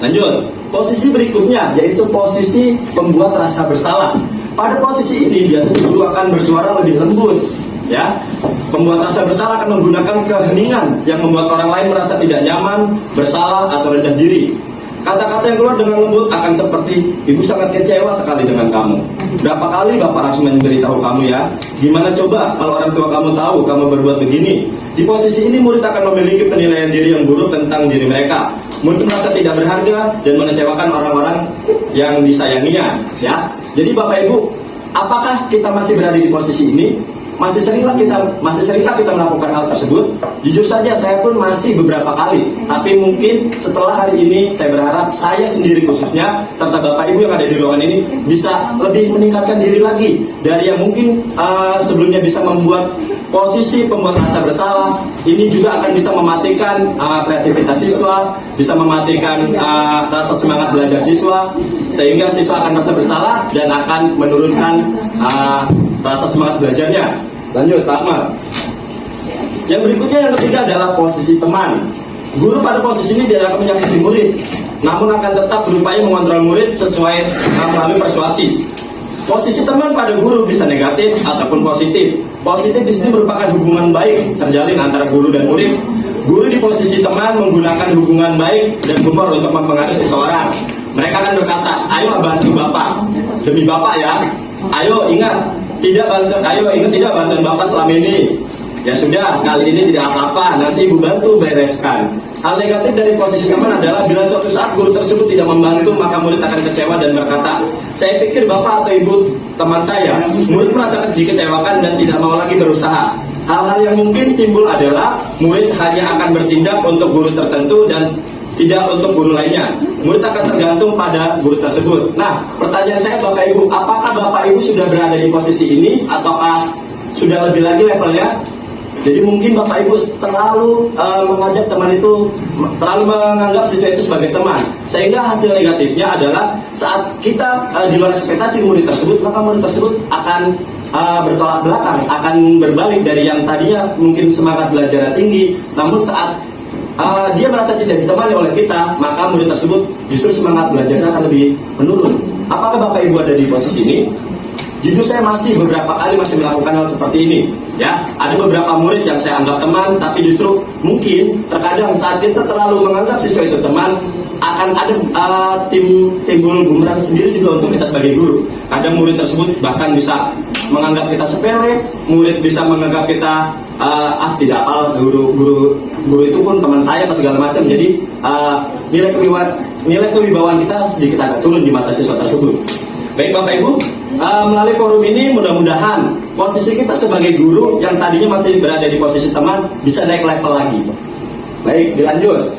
Speaker 7: Lanjut. Posisi berikutnya yaitu posisi pembuat rasa bersalah. Pada posisi ini biasanya guru akan bersuara lebih lembut. Ya, pembuat rasa bersalah akan menggunakan keheningan yang membuat orang lain merasa tidak nyaman, bersalah, atau rendah diri. Kata-kata yang keluar dengan lembut akan seperti, ibu sangat kecewa sekali dengan kamu. Berapa kali bapak harus memberitahu kamu ya? Gimana coba kalau orang tua kamu tahu kamu berbuat begini? Di posisi ini murid akan memiliki penilaian diri yang buruk tentang diri mereka. Murid merasa tidak berharga dan mengecewakan orang-orang yang disayanginya. Ya, jadi Bapak Ibu, apakah kita masih berada di posisi ini? Masih seringkah kita melakukan hal tersebut? Jujur saja saya pun masih beberapa kali. Tapi mungkin setelah hari ini saya berharap saya sendiri khususnya serta Bapak Ibu yang ada di ruangan ini bisa lebih meningkatkan diri lagi dari yang mungkin sebelumnya bisa membuat posisi pembuat rasa bersalah. Ini juga akan bisa mematikan kreativitas siswa, bisa mematikan rasa semangat belajar siswa, sehingga siswa akan merasa bersalah dan akan menurunkan rasa semangat belajarnya. Lanjut Pak Akmal. Yang berikutnya yang ketiga adalah posisi teman. Guru pada posisi ini tidak akan menyakiti murid, namun akan tetap berupaya mengontrol murid sesuai melalui persuasi. Posisi teman pada guru bisa negatif ataupun positif. Positif di sini merupakan hubungan baik terjalin antara guru dan murid. Guru di posisi teman menggunakan hubungan baik dan humor untuk mempengaruhi seseorang. Mereka akan berkata, ayo bantu bapak, demi bapak ya. Ayo ingat tidak bantuan bapak selama ini. Ya sudah, kali ini tidak apa-apa, nanti ibu bantu bereskan. Hal negatif dari posisi teman adalah bila suatu saat guru tersebut tidak membantu, maka murid akan kecewa dan berkata, saya pikir bapak atau ibu teman saya. Murid merasakan dikecewakan dan tidak mau lagi berusaha. Hal-hal yang mungkin timbul adalah murid hanya akan bertindak untuk guru tertentu dan tidak untuk guru lainnya. Murid akan tergantung pada guru tersebut. Nah, pertanyaan saya Bapak Ibu, apakah Bapak Ibu sudah berada di posisi ini ataukah sudah lebih lagi levelnya? Jadi mungkin Bapak Ibu terlalu mengajak teman itu, terlalu menganggap siswa itu sebagai teman, sehingga hasil negatifnya adalah saat kita di luar ekspektasi murid tersebut, maka murid tersebut akan bertolak belakang, akan berbalik dari yang tadinya mungkin semangat belajarnya tinggi, namun saat dia merasa tidak ditemani oleh kita, maka murid tersebut justru semangat belajarnya akan lebih menurun. Apakah Bapak Ibu ada di posisi ini? Jujur saya masih beberapa kali melakukan hal seperti ini. Ya, ada beberapa murid yang saya anggap teman, tapi justru mungkin terkadang saat kita terlalu menganggap siswa itu teman, akan ada timbul bumerang sendiri juga untuk kita sebagai guru. Kadang murid tersebut bahkan bisa menganggap kita sepele, murid bisa menganggap kita tidak apa, guru itu pun teman saya apa segala macam. Jadi nilai kewibawaan kita sedikit agak turun di mata siswa tersebut. Baik Bapak Ibu, melalui forum ini mudah-mudahan posisi kita sebagai guru yang tadinya masih berada di posisi teman bisa naik level lagi. Baik, dilanjut.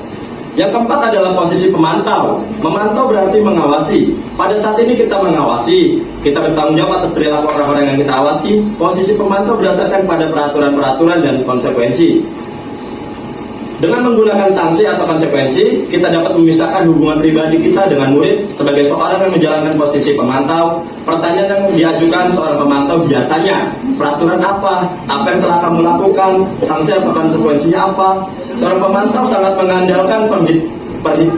Speaker 7: Yang keempat adalah posisi pemantau. Memantau berarti mengawasi. Pada saat ini kita mengawasi, kita bertanggung jawab atas perilaku orang-orang yang kita awasi. Posisi pemantau berdasarkan pada peraturan-peraturan dan konsekuensi. Dengan menggunakan sanksi atau konsekuensi, kita dapat memisahkan hubungan pribadi kita dengan murid sebagai seorang yang menjalankan posisi pemantau. Pertanyaan yang diajukan seorang pemantau biasanya, peraturan apa? Apa yang telah kamu lakukan? Sanksi atau konsekuensinya apa? Seorang pemantau sangat mengandalkan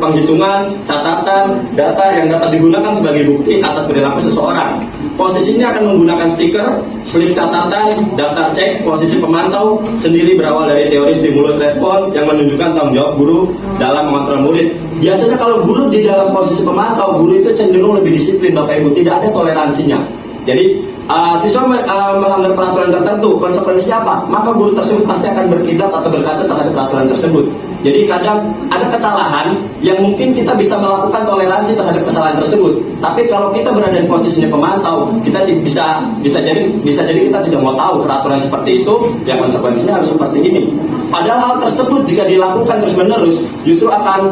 Speaker 7: penghitungan, catatan, data yang dapat digunakan sebagai bukti atas perilaku seseorang. Posisinya akan menggunakan stiker, slip catatan, daftar cek. Posisi pemantau sendiri berawal dari teori stimulus respon yang menunjukkan tanggung jawab guru dalam mengontrol murid. Biasanya kalau guru di dalam posisi pemantau, guru itu cenderung lebih disiplin, Bapak Ibu, tidak ada toleransinya. Jadi siswa melanggar peraturan tertentu, konsekuensinya apa? Maka guru tersebut pasti akan berkiblat atau berkaca terhadap peraturan tersebut. Jadi kadang ada kesalahan yang mungkin kita bisa melakukan toleransi terhadap kesalahan tersebut. Tapi kalau kita berada di posisinya pemantau, kita bisa jadi kita tidak mau tahu peraturan seperti itu, ya konsekuensinya harus seperti ini. Padahal hal tersebut jika dilakukan terus-menerus justru akan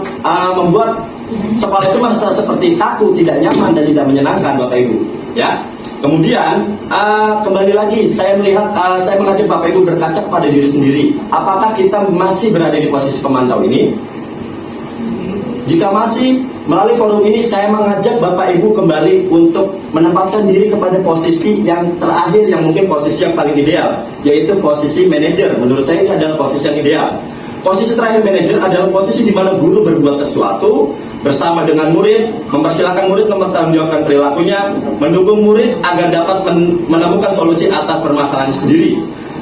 Speaker 7: membuat sekolah itu merasa seperti kaku, tidak nyaman dan tidak menyenangkan, Bapak Ibu. Ya. Kemudian kembali lagi saya mengajak Bapak Ibu berkaca kepada diri sendiri. Apakah kita masih berada di posisi pemantau ini? Jika masih, melalui forum ini saya mengajak Bapak Ibu kembali untuk menempatkan diri kepada posisi yang terakhir, yang mungkin posisi yang paling ideal, yaitu posisi manajer. Menurut saya ini adalah posisi yang ideal. Posisi terakhir manajer adalah posisi di mana guru berbuat sesuatu bersama dengan murid, mempersilahkan murid mempertanggungjawabkan perilakunya, mendukung murid agar dapat menemukan solusi atas permasalahan sendiri.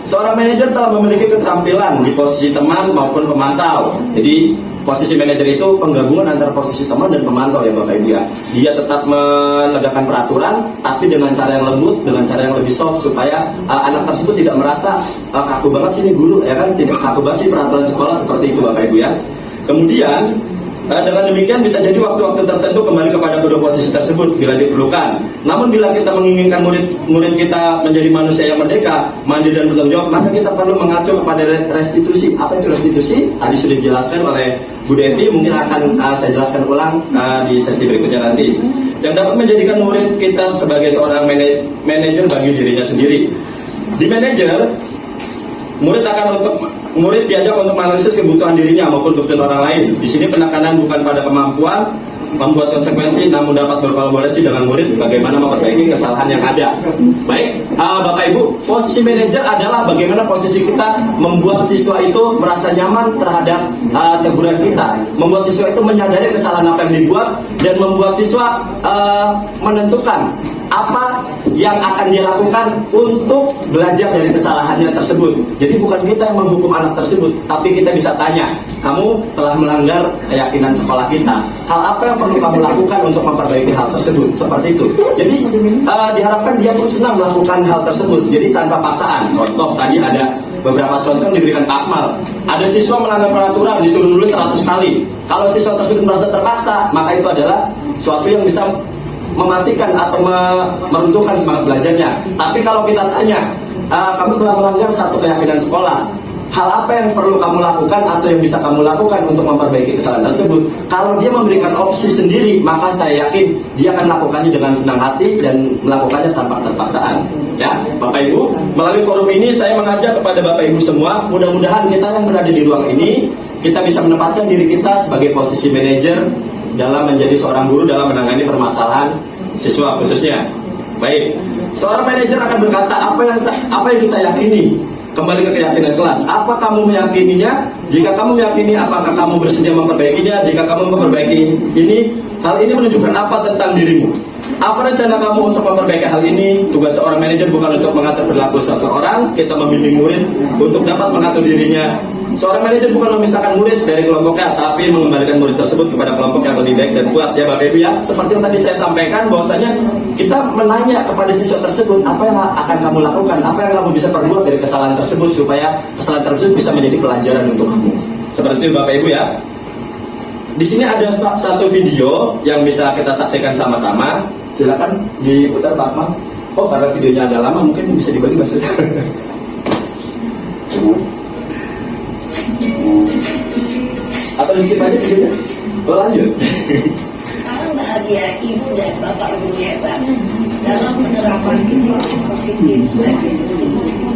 Speaker 7: Seorang manajer telah memiliki keterampilan di posisi teman maupun pemantau. Jadi posisi manajer itu penggabungan antara posisi teman dan pemantau, ya Bapak Ibu ya. Dia tetap menegakkan peraturan, tapi dengan cara yang lembut, dengan cara yang lebih soft, supaya anak tersebut tidak merasa kaku banget sih ini guru, ya kan? Tidak kaku banget sih peraturan sekolah, seperti itu Bapak Ibu ya. Kemudian dengan demikian bisa jadi waktu-waktu tertentu kembali kepada kedua posisi tersebut bila diperlukan. Namun bila kita menginginkan murid kita menjadi manusia yang merdeka, mandiri dan bertanggung jawab, maka kita perlu mengacu kepada restitusi. Apa itu restitusi? Tadi sudah dijelaskan oleh Bu Devi, mungkin akan saya jelaskan ulang di sesi berikutnya nanti. Yang dapat menjadikan murid kita sebagai seorang manajer bagi dirinya sendiri. Di manajer, murid diajak untuk menganalisis kebutuhan dirinya maupun kebutuhan orang lain. Di sini penekanan bukan pada kemampuan membuat konsekuensi, namun dapat berkolaborasi dengan murid bagaimana memperbaiki kesalahan yang ada. Baik, Bapak Ibu, posisi manajer adalah bagaimana posisi kita membuat siswa itu merasa nyaman terhadap teguran kita, membuat siswa itu menyadari kesalahan apa yang dibuat, dan membuat siswa menentukan apa yang akan dia lakukan untuk belajar dari kesalahannya tersebut. Jadi bukan kita yang menghukum anak tersebut, tapi kita bisa tanya, kamu telah melanggar keyakinan sekolah kita. Hal apa yang perlu kamu lakukan untuk memperbaiki hal tersebut? Seperti itu. Jadi diharapkan dia pun senang melakukan hal tersebut. Jadi tanpa paksaan. Contoh tadi ada beberapa contoh yang diberikan Pak Akmal. Ada siswa melanggar peraturan, disuruh nulis 100 kali. Kalau siswa tersebut merasa terpaksa, maka itu adalah suatu yang bisa mematikan atau meruntuhkan semangat belajarnya. Tapi kalau kita tanya, kamu telah melanggar satu keyakinan sekolah, hal apa yang perlu kamu lakukan atau yang bisa kamu lakukan untuk memperbaiki kesalahan tersebut? Kalau dia memberikan opsi sendiri, maka saya yakin dia akan melakukannya dengan senang hati dan melakukannya tanpa terpaksaan. Ya, Bapak Ibu, melalui forum ini saya mengajak kepada Bapak Ibu semua, mudah-mudahan kita yang berada di ruang ini, kita bisa menempatkan diri kita sebagai posisi manajer dalam menjadi seorang guru dalam menangani permasalahan siswa khususnya. Baik, seorang manajer akan berkata apa yang kita yakini. Kembali ke keyakinan kelas. Apa kamu meyakininya? Jika kamu meyakini, apakah kamu bersedia memperbaikinya? Jika kamu memperbaiki ini, hal ini menunjukkan apa tentang dirimu? Apa rencana kamu untuk memperbaiki hal ini? Tugas seorang manajer bukan untuk mengatur perilaku seseorang. Kita membimbing murid untuk dapat mengatur dirinya. Seorang manajer bukan memisahkan murid dari kelompoknya, tapi mengembalikan murid tersebut kepada kelompok yang lebih baik dan kuat, ya Bapak Ibu ya. Seperti yang tadi saya sampaikan, bahwasanya kita menanya kepada siswa tersebut, apa yang akan kamu lakukan, apa yang kamu bisa perbuat dari kesalahan tersebut, supaya kesalahan tersebut bisa menjadi pelajaran untuk kamu. Seperti itu Bapak Ibu ya. Di sini ada satu video yang bisa kita saksikan sama-sama. Silakan diputar Pak Akmal. Oh, karena videonya agak lama, mungkin bisa dibagi maksudnya. Atau di skip aja videonya? Oh, lanjut.
Speaker 8: Salam bahagia ibu dan bapak guru hebat dalam menerapkan disiplin positif restitusi.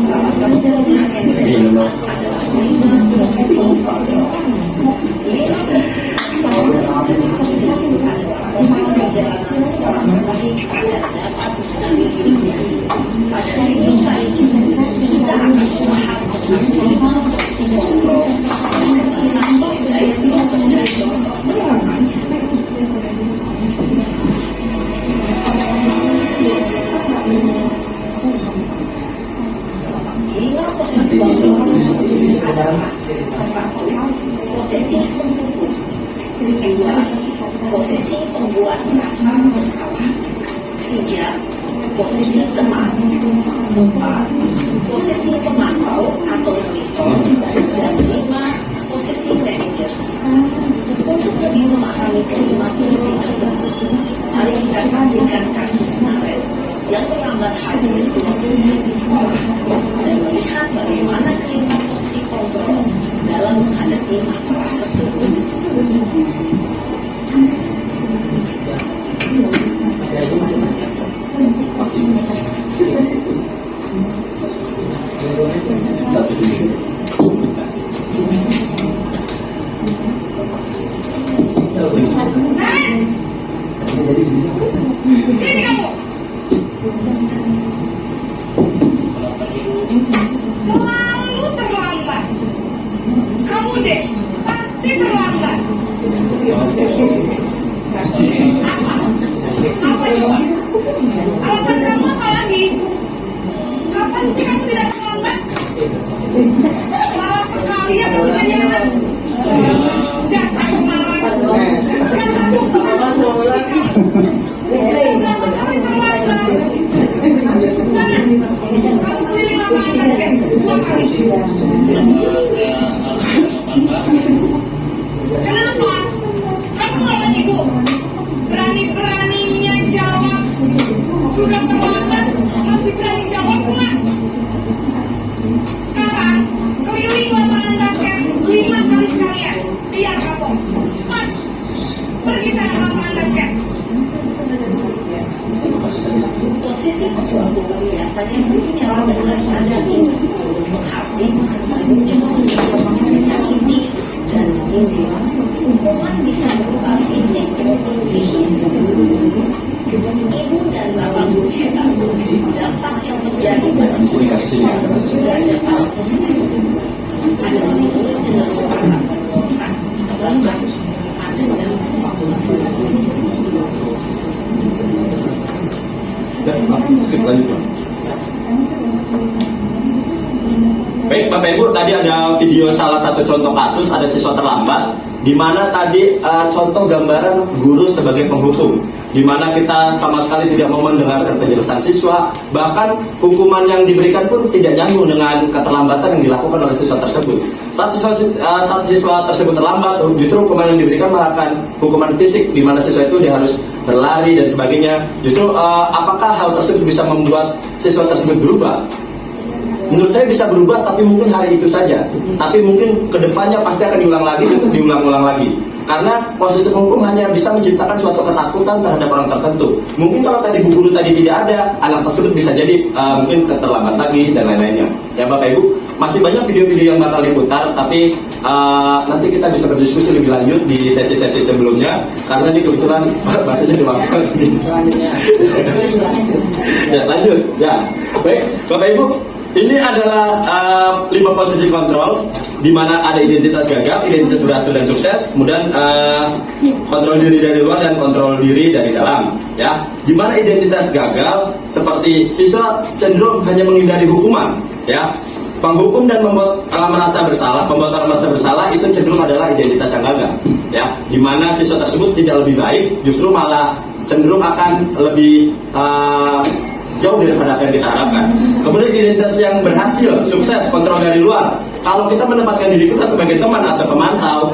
Speaker 8: Salah satu yang adalah Posisi kontrol. Inilah posisi adalah proses perjalanan seorang terbaik agar dapat mengenali dirinya. Pada video kali ini kita akan membahas tentang 5 posisi kontrol yang dikembangkan oleh Gaya Wilson dari contoh penerapannya. Lima posisi kontrol adalah 1. Posisi penghukum. 2. Posisi pembuat merasa bersalah. 3. Posisi teman. 4. Posisi pemantau atau monitor. Dan 5. Posisi manajer. Untuk lebih memahami kelima posisi tersebut, mari kita saksikan kasus Naret yang terlambat hadir di sekolah dan melihat bagaimana kelima posisi kontrol dalam menghadapi masalah tersebut.
Speaker 4: Sini kamu. Selalu terlambat. Kamu deh pasti terlambat. Apa? Apa coba? Alasan kamu apa lagi? Kapan sih kamu tidak terlambat? Malas sekali ya kamu jadi anak. Dasar malas. Dan kamu berapa kali terlambat? Sana, kamu keliling lapangan basket 2 kali. Kenapa? Kamu lawan ibu. Berani-beraninya jawab. Sudah terlambat, masih berani jawab pula. Sekarang, keliling lapangan basket 5 kali sekalian. Biar kapok. Cepat. Pergi sana ke lapangan basket.
Speaker 8: Posisi pembuat biasanya berbicara dengan nada tinggi, menghardik, menunjukkan, menyakiti, dan menyindir. Hukuman bisa berupa fisik maupun psikis. Ibu dan bapak guru hebat, dampak yang terjadi pada murid berada pada posisi adalah murid cenderung akan membongkar, bahkan ada
Speaker 7: Skip lanjut. Baik Bapak Ibu, tadi ada video salah satu contoh kasus, ada siswa terlambat, di mana tadi contoh gambaran guru sebagai penghukum, di mana kita sama sekali tidak mau mendengarkan penjelasan siswa, bahkan hukuman yang diberikan pun tidak nyambung dengan keterlambatan yang dilakukan oleh siswa tersebut. Saat siswa tersebut terlambat, justru hukuman yang diberikan malah akan hukuman fisik, di mana siswa itu dia harus berlari dan sebagainya. Justru apakah hal tersebut bisa membuat siswa tersebut berubah? Menurut saya bisa berubah, tapi mungkin hari itu saja. Tapi mungkin kedepannya pasti akan diulang lagi dan diulang-ulang lagi. Karena posisi penghukum hanya bisa menciptakan suatu ketakutan terhadap orang tertentu. Mungkin kalau tadi bu guru tadi tidak ada, anak tersebut bisa jadi mungkin terlambat lagi dan lain-lainnya. Ya Bapak Ibu, masih banyak video-video yang bakal diputar, tapi nanti kita bisa berdiskusi lebih lanjut di sesi-sesi sebelumnya. Karena ini kebetulan bahasanya diwakilkan. Ya lanjut. Ya baik Bapak Ibu. Ini adalah 5 posisi kontrol, di mana ada identitas gagal, identitas berhasil dan sukses, kemudian kontrol diri dari luar dan kontrol diri dari dalam. Ya, di mana identitas gagal seperti siswa cenderung hanya menghindari hukuman. Ya, penghukum dan membuat merasa bersalah, membuat orang merasa bersalah itu cenderung adalah identitas yang gagal. Ya, di mana siswa tersebut tidak lebih baik, justru malah cenderung akan lebih jauh daripada apa yang kita harapkan. Kemudian identitas yang berhasil, sukses, kontrol dari luar. Kalau kita menempatkan diri kita sebagai teman atau pemantau,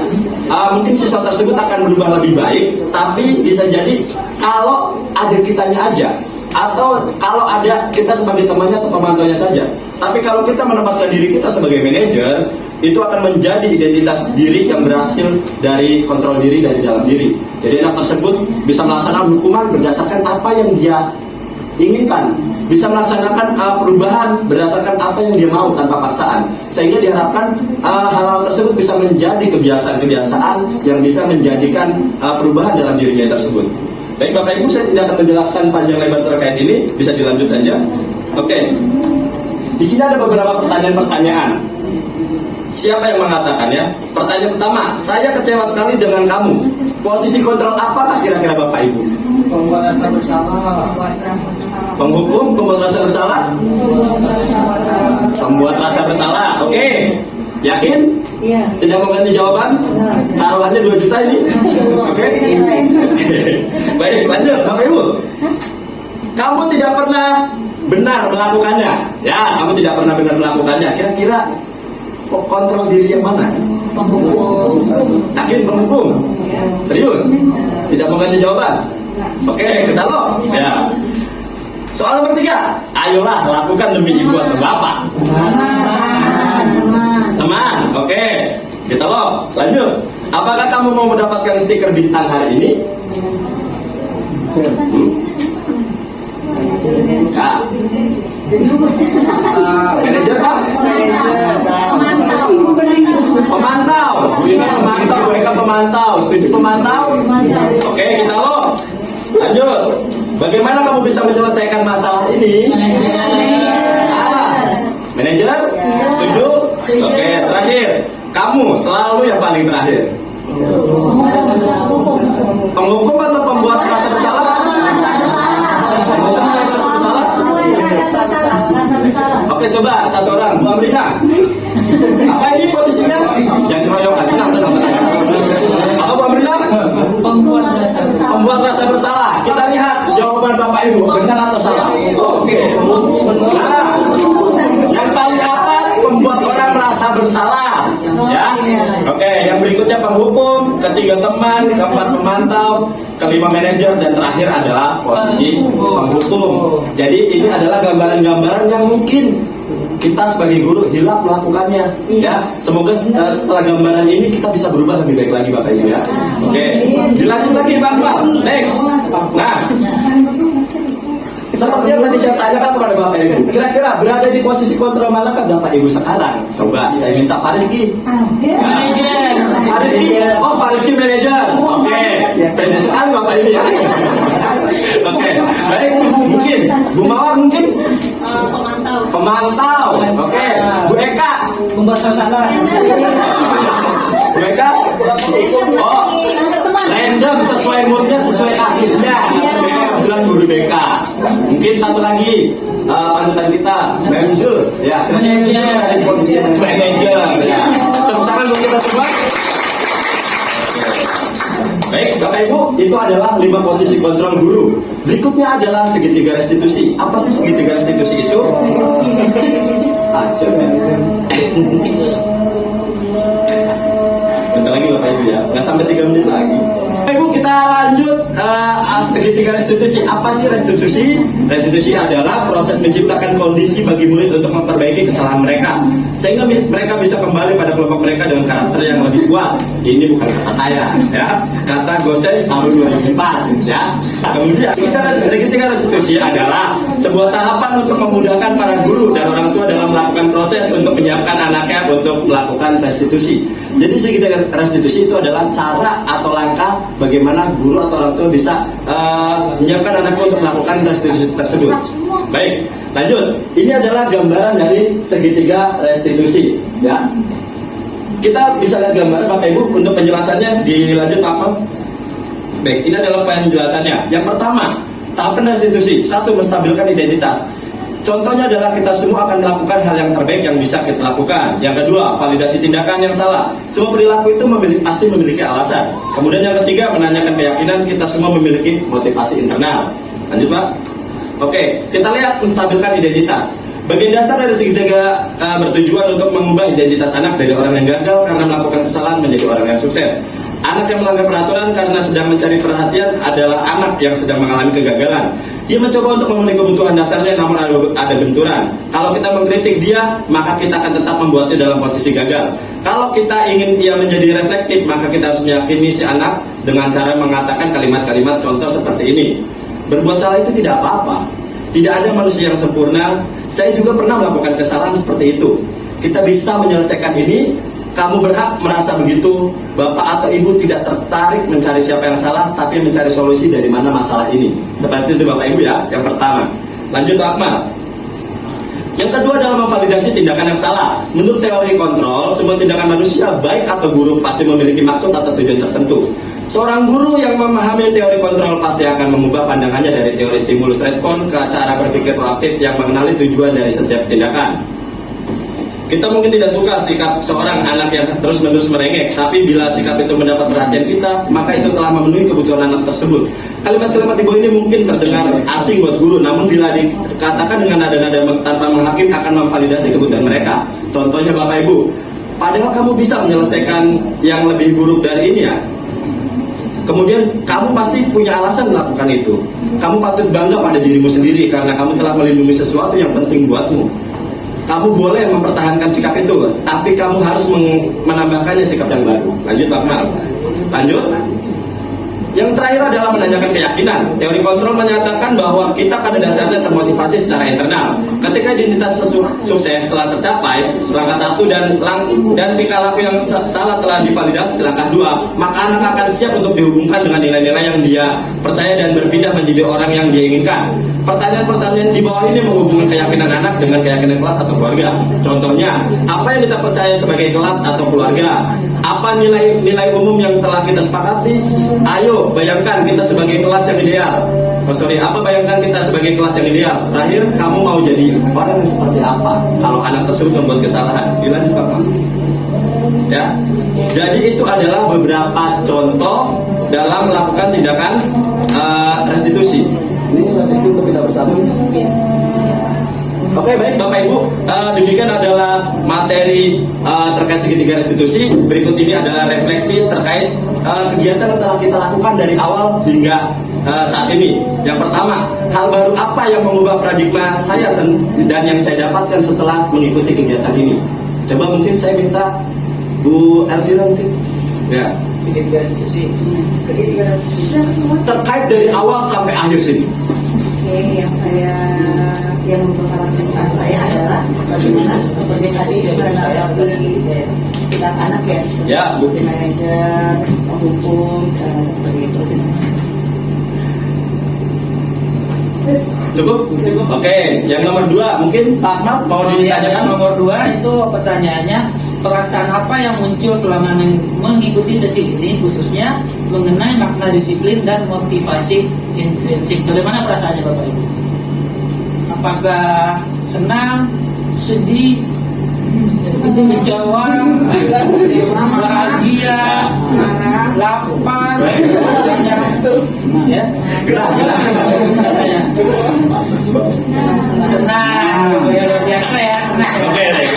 Speaker 7: mungkin siswa tersebut akan berubah lebih baik. Tapi bisa jadi kalau ada kitanya aja, atau kalau ada kita sebagai temannya atau pemantaunya saja. Tapi kalau kita menempatkan diri kita sebagai manajer, itu akan menjadi identitas diri yang berhasil dari kontrol diri dari dalam diri. Jadi anak tersebut bisa melaksanakan hukuman berdasarkan apa yang dia inginkan, bisa melaksanakan perubahan berdasarkan apa yang dia mau tanpa paksaan, sehingga diharapkan hal-hal tersebut bisa menjadi kebiasaan-kebiasaan yang bisa menjadikan perubahan dalam dirinya tersebut. Baik Bapak Ibu, saya tidak akan menjelaskan panjang lebar terkait ini, bisa dilanjut saja. Oke, di sini ada beberapa pertanyaan-pertanyaan. Siapa yang mengatakan ya? Pertanyaan pertama, saya kecewa sekali dengan kamu. Posisi kontrol apakah kira-kira Bapak Ibu?
Speaker 5: Pembuat rasa bersalah.
Speaker 7: Penghukum, pembuat rasa bersalah? Pembuat rasa bersalah, oke. Yakin?
Speaker 6: Iya.
Speaker 7: Tidak mau ganti jawaban? Taruhannya 2 juta ini? Oke. Baik, lanjut Bapak Ibu. Kamu tidak pernah benar melakukannya. Ya, kamu tidak pernah benar melakukannya. Kira-kira kontrol diri yang mana?
Speaker 6: Penghukum.
Speaker 7: Yakin penghukum? Serius? Tidak mau ganti jawaban? Oke, kita loh. Ya. Soal nomor 3, ayolah lakukan demi ibu atau bapak. Teman, oke. Kita loh. Lanjut. Apakah kamu mau mendapatkan stiker bintang hari ini? Ya. Manajer Pak? Pemantau. Bu Ina pemantau, Bu Eka pemantau. Setuju pemantau? Oke, kita loh. Lanjut. Bagaimana kamu bisa menyelesaikan masalah ini? Manajer? Setuju? Oke, terakhir. Kamu selalu yang paling terakhir. Penghukum atau pembuat rasa bersalah? Penghukum atau rasa bersalah? Oke, coba satu orang, Bu Amrina. Apa ini posisinya? Jangan keroyok aja, tenang. Apa Bu Amrina? Pembuat rasa bersalah. Kita lihat jawaban Bapak Ibu, benar atau salah? Oke. Nah, yang paling atas pembuat orang merasa bersalah. Ya. Oke, yang berikutnya penghukum, ketiga teman, keempat pemantau, kelima manajer, dan terakhir adalah posisi penghukum. Jadi ini adalah gambaran-gambaran yang mungkin kita sebagai guru hilap melakukannya. Ya, semoga setelah gambaran ini kita bisa berubah lebih baik lagi Bapak Ibu ya. Oke, dilanjut lagi Bang. Next. Nah, seperti yang tadi saya tanyakan kepada Bapak Ibu, kira-kira berada di posisi kontrol manakah Bapak Ibu sekarang? Coba saya minta Pak Rifki. Pak Rifki, oh Pak Rifki manajer. Oke, pede sekali Bapak Ibu ya. Oke, baik. Mungkin Bu Mawar mungkin pemantau. Oke, Bu Eka
Speaker 5: Pembuat rasa.
Speaker 7: Bu Eka, oh random sesuai moodnya, sesuai kasusnya. Bilang guru BK. Mungkin satu lagi panutan kita, Memzul, ya. Manajer, posisi manajer. Ya. Tepuk tangan buat kita semua. Baik, Bapak Ibu, itu adalah 5 posisi kontrol guru. Berikutnya adalah segitiga restitusi. Apa sih segitiga restitusi itu? Aja. Bentar lagi Bapak Ibu ya, nggak sampai 3 menit lagi. Bapak Ibu, kita lanjut segitiga restitusi. Apa sih restitusi? Restitusi adalah proses menciptakan kondisi bagi murid untuk memperbaiki kesalahan mereka, sehingga mereka bisa kembali pada kelompok mereka dengan karakter yang lebih kuat. Ini bukan kata saya, ya. Kata Gosens tahun 2004, ya. Kemudian segitiga restitusi adalah sebuah tahapan untuk memudahkan para guru dan orang tua dalam melakukan proses untuk menyiapkan anaknya untuk melakukan restitusi. Jadi segitiga restitusi itu adalah cara atau langkah bagaimana guru atau orang tua bisa menyiapkan anaknya untuk melakukan restitusi tersebut. Baik, lanjut. Ini adalah gambaran dari segitiga restitusi, ya. Kita bisa lihat gambaran Bapak Ibu untuk penjelasannya. Dilanjut apa? Baik, ini adalah penjelasannya. Yang pertama, tahapan restitusi. 1. Menstabilkan identitas. Contohnya adalah kita semua akan melakukan hal yang terbaik yang bisa kita lakukan. Yang kedua, validasi tindakan yang salah. Semua perilaku itu pasti memiliki alasan. Kemudian yang ketiga, menanyakan keyakinan. Kita semua memiliki motivasi internal. Lanjut Pak. Oke, kita lihat menstabilkan identitas. Bagian dasar dari segitiga bertujuan untuk mengubah identitas anak dari orang yang gagal karena melakukan kesalahan menjadi orang yang sukses. Anak yang melanggar peraturan karena sedang mencari perhatian adalah anak yang sedang mengalami kegagalan. Dia mencoba untuk memenuhi kebutuhan dasarnya namun ada benturan. Kalau kita mengkritik dia, maka kita akan tetap membuatnya dalam posisi gagal. Kalau kita ingin dia menjadi reflektif, maka kita harus meyakini si anak dengan cara mengatakan kalimat-kalimat contoh seperti ini. Berbuat salah itu tidak apa-apa. Tidak ada manusia yang sempurna. Saya juga pernah melakukan kesalahan seperti itu. Kita bisa menyelesaikan ini. Kamu berhak merasa begitu. Bapak atau ibu tidak tertarik mencari siapa yang salah, tapi mencari solusi dari mana masalah ini. Seperti itu Bapak Ibu ya, yang pertama. Lanjut Pak Akmal. Yang kedua adalah memvalidasi tindakan yang salah. Menurut teori kontrol, semua tindakan manusia, baik atau buruk, pasti memiliki maksud atau tujuan tertentu. Seorang guru yang memahami teori kontrol pasti akan mengubah pandangannya dari teori stimulus respon ke cara berpikir proaktif yang mengenali tujuan dari setiap tindakan. Kita mungkin tidak suka sikap seorang anak yang terus-menerus merengek, tapi bila sikap itu mendapat perhatian kita, maka itu telah memenuhi kebutuhan anak tersebut. Kalimat-kalimat di bawah ini mungkin terdengar asing buat guru, namun bila dikatakan dengan nada-nada tanpa menghakimi akan memvalidasi kebutuhan mereka. Contohnya Bapak Ibu, padahal kamu bisa menyelesaikan yang lebih buruk dari ini ya. Kemudian kamu pasti punya alasan melakukan itu. Kamu patut bangga pada dirimu sendiri karena kamu telah melindungi sesuatu yang penting buatmu. Kamu boleh mempertahankan sikap itu, tapi kamu harus menambahkannya sikap yang baru. Lanjut Pak Akmal. Lanjut. Yang terakhir adalah menanyakan keyakinan. Teori kontrol menyatakan bahwa kita pada dasarnya termotivasi secara internal. Ketika identitas sukses telah tercapai, langkah 1 dan tingkah laku yang salah telah divalidasi langkah 2, maka anak akan siap untuk dihubungkan dengan nilai-nilai yang dia percaya dan berpindah menjadi orang yang dia inginkan. Pertanyaan-pertanyaan di bawah ini menghubungkan keyakinan anak dengan keyakinan kelas atau keluarga. Contohnya, apa yang kita percaya sebagai kelas atau keluarga? Apa nilai umum yang telah kita sepakati? Ayo, bayangkan kita sebagai kelas yang ideal. Apa bayangkan kita sebagai kelas yang ideal? Terakhir, kamu mau jadi orang yang seperti apa kalau anak tersebut membuat kesalahan? Dilanjut Pak. Ya. Jadi itu adalah beberapa contoh dalam melakukan tindakan restitusi. Ini restitusi untuk kita bersama. Oke, baik Bapak Ibu, demikian adalah materi terkait segitiga restitusi. Berikut ini adalah refleksi terkait kegiatan yang telah kita lakukan dari awal hingga saat ini. Yang pertama, hal baru apa yang mengubah paradigma saya dan yang saya dapatkan setelah mengikuti kegiatan ini? Coba mungkin saya minta Bu Elvira mungkin. Ya.
Speaker 6: Segitiga restitusi. Segitiga restitusi semua.
Speaker 7: Terkait dari awal sampai akhir sini.
Speaker 6: Oke, yang memperhatikan saya adalah bagaimana sebagai tadi menanggapi sikap anak ya,
Speaker 7: Ya, Bu.
Speaker 6: manajer, hukum, seperti itu.
Speaker 7: Cukup? Oke, yang nomor 2 mungkin Pak Akmal mau ditanyakan.
Speaker 5: Nomor 2 itu pertanyaannya, perasaan apa yang muncul selama mengikuti sesi ini, khususnya mengenai makna disiplin dan motivasi intrinsik. Bagaimana perasaannya Bapak Ibu? Apakah senang, sedih, kecewa, bahagia, lapar, ya, senang, luar biasa ya, senang.
Speaker 7: Oke, baik.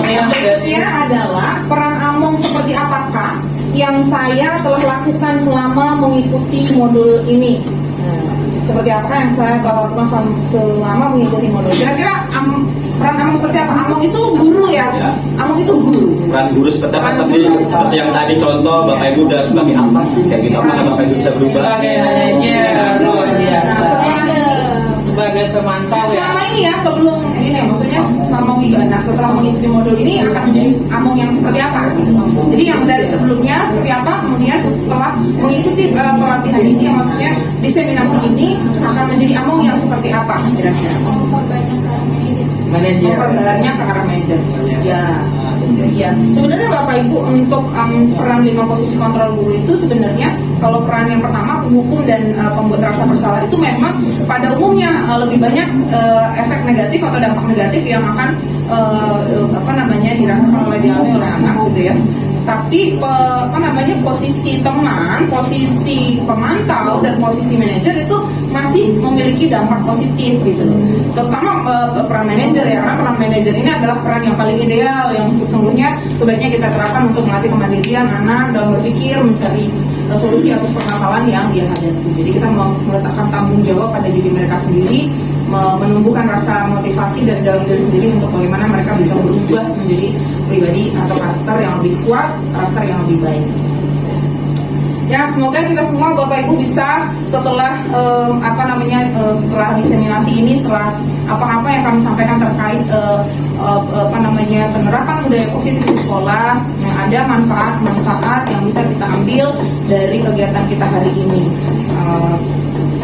Speaker 4: Berikutnya adalah peran Among seperti apakah yang saya telah lakukan selama mengikuti modul ini. Seperti apa yang saya telah lakukan selama mengikuti modul. Kira-kira peran Among seperti apa? Among itu guru ya? Among itu guru.
Speaker 7: Peran guru seperti apa? Tapi seperti yang tadi contoh Bapak Ibu udah sebagai apa sih kayak gitu? Apakah Bapak Ibu bisa berubah?
Speaker 5: Sebagai manajer, luar biasa. Sebagai pemantau ya.
Speaker 4: Selama ini ya, sebelum ini maksudnya selama Wigana setelah mengikuti modul ini akan menjadi Among yang seperti apa gitu. Jadi yang dari sebelumnya seperti apa, kemudian setelah mengikuti pelatihan ini yang maksudnya diseminasi ini akan menjadi Among yang seperti apa kira-kira?
Speaker 5: Manajer.
Speaker 4: Perbedaannya ke arah manajer. Ya, sebenarnya Bapak Ibu untuk peran 5 posisi kontrol guru itu sebenarnya kalau peran yang pertama penghukum dan pembuat rasa bersalah itu memang pada umumnya lebih banyak efek negatif atau dampak negatif yang akan dirasakan dialami oleh anak gitu ya. Tapi posisi teman, posisi pemantau dan posisi manajer itu masih memiliki dampak positif gitu loh. Terutama peran manajer ya, karena peran manajer ini adalah peran yang paling ideal yang sesungguhnya sebaiknya kita terapkan untuk melatih kemandirian anak dalam berpikir, mencari solusi atas permasalahan yang dia hadapi. Jadi kita meletakkan tanggung jawab pada diri mereka sendiri, menumbuhkan rasa motivasi dari dalam diri sendiri untuk bagaimana mereka bisa berubah menjadi pribadi atau karakter yang lebih kuat, karakter yang lebih baik. Ya, semoga kita semua Bapak Ibu bisa setelah setelah diseminasi ini, setelah apa-apa yang kami sampaikan terkait penerapan budaya positif di sekolah, ada manfaat-manfaat yang bisa kita ambil dari kegiatan kita hari ini.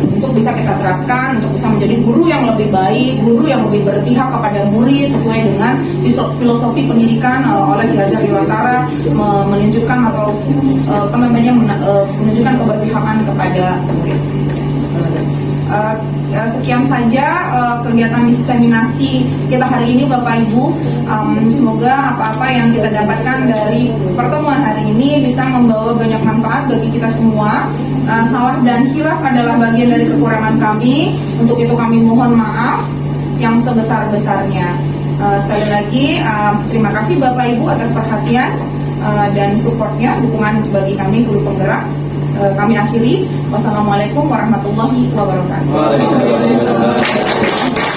Speaker 4: Untuk bisa kita terapkan, untuk bisa menjadi guru yang lebih baik, guru yang lebih berpihak kepada murid sesuai dengan filosofi pendidikan oleh Ki Hajar Dewantara, menunjukkan atau menunjukkan keberpihakan kepada murid. Sekian saja kegiatan diseminasi kita hari ini Bapak Ibu. Semoga apa-apa yang kita dapatkan dari pertemuan hari ini bisa membawa banyak manfaat bagi kita semua. Salah dan khilaf adalah bagian dari kekurangan kami. Untuk itu kami mohon maaf yang sebesar-besarnya. Sekali lagi terima kasih Bapak Ibu atas perhatian dan supportnya, dukungan bagi kami guru penggerak. Kami akhiri. Wassalamualaikum warahmatullahi wabarakatuh.
Speaker 7: Waalaikumsalam.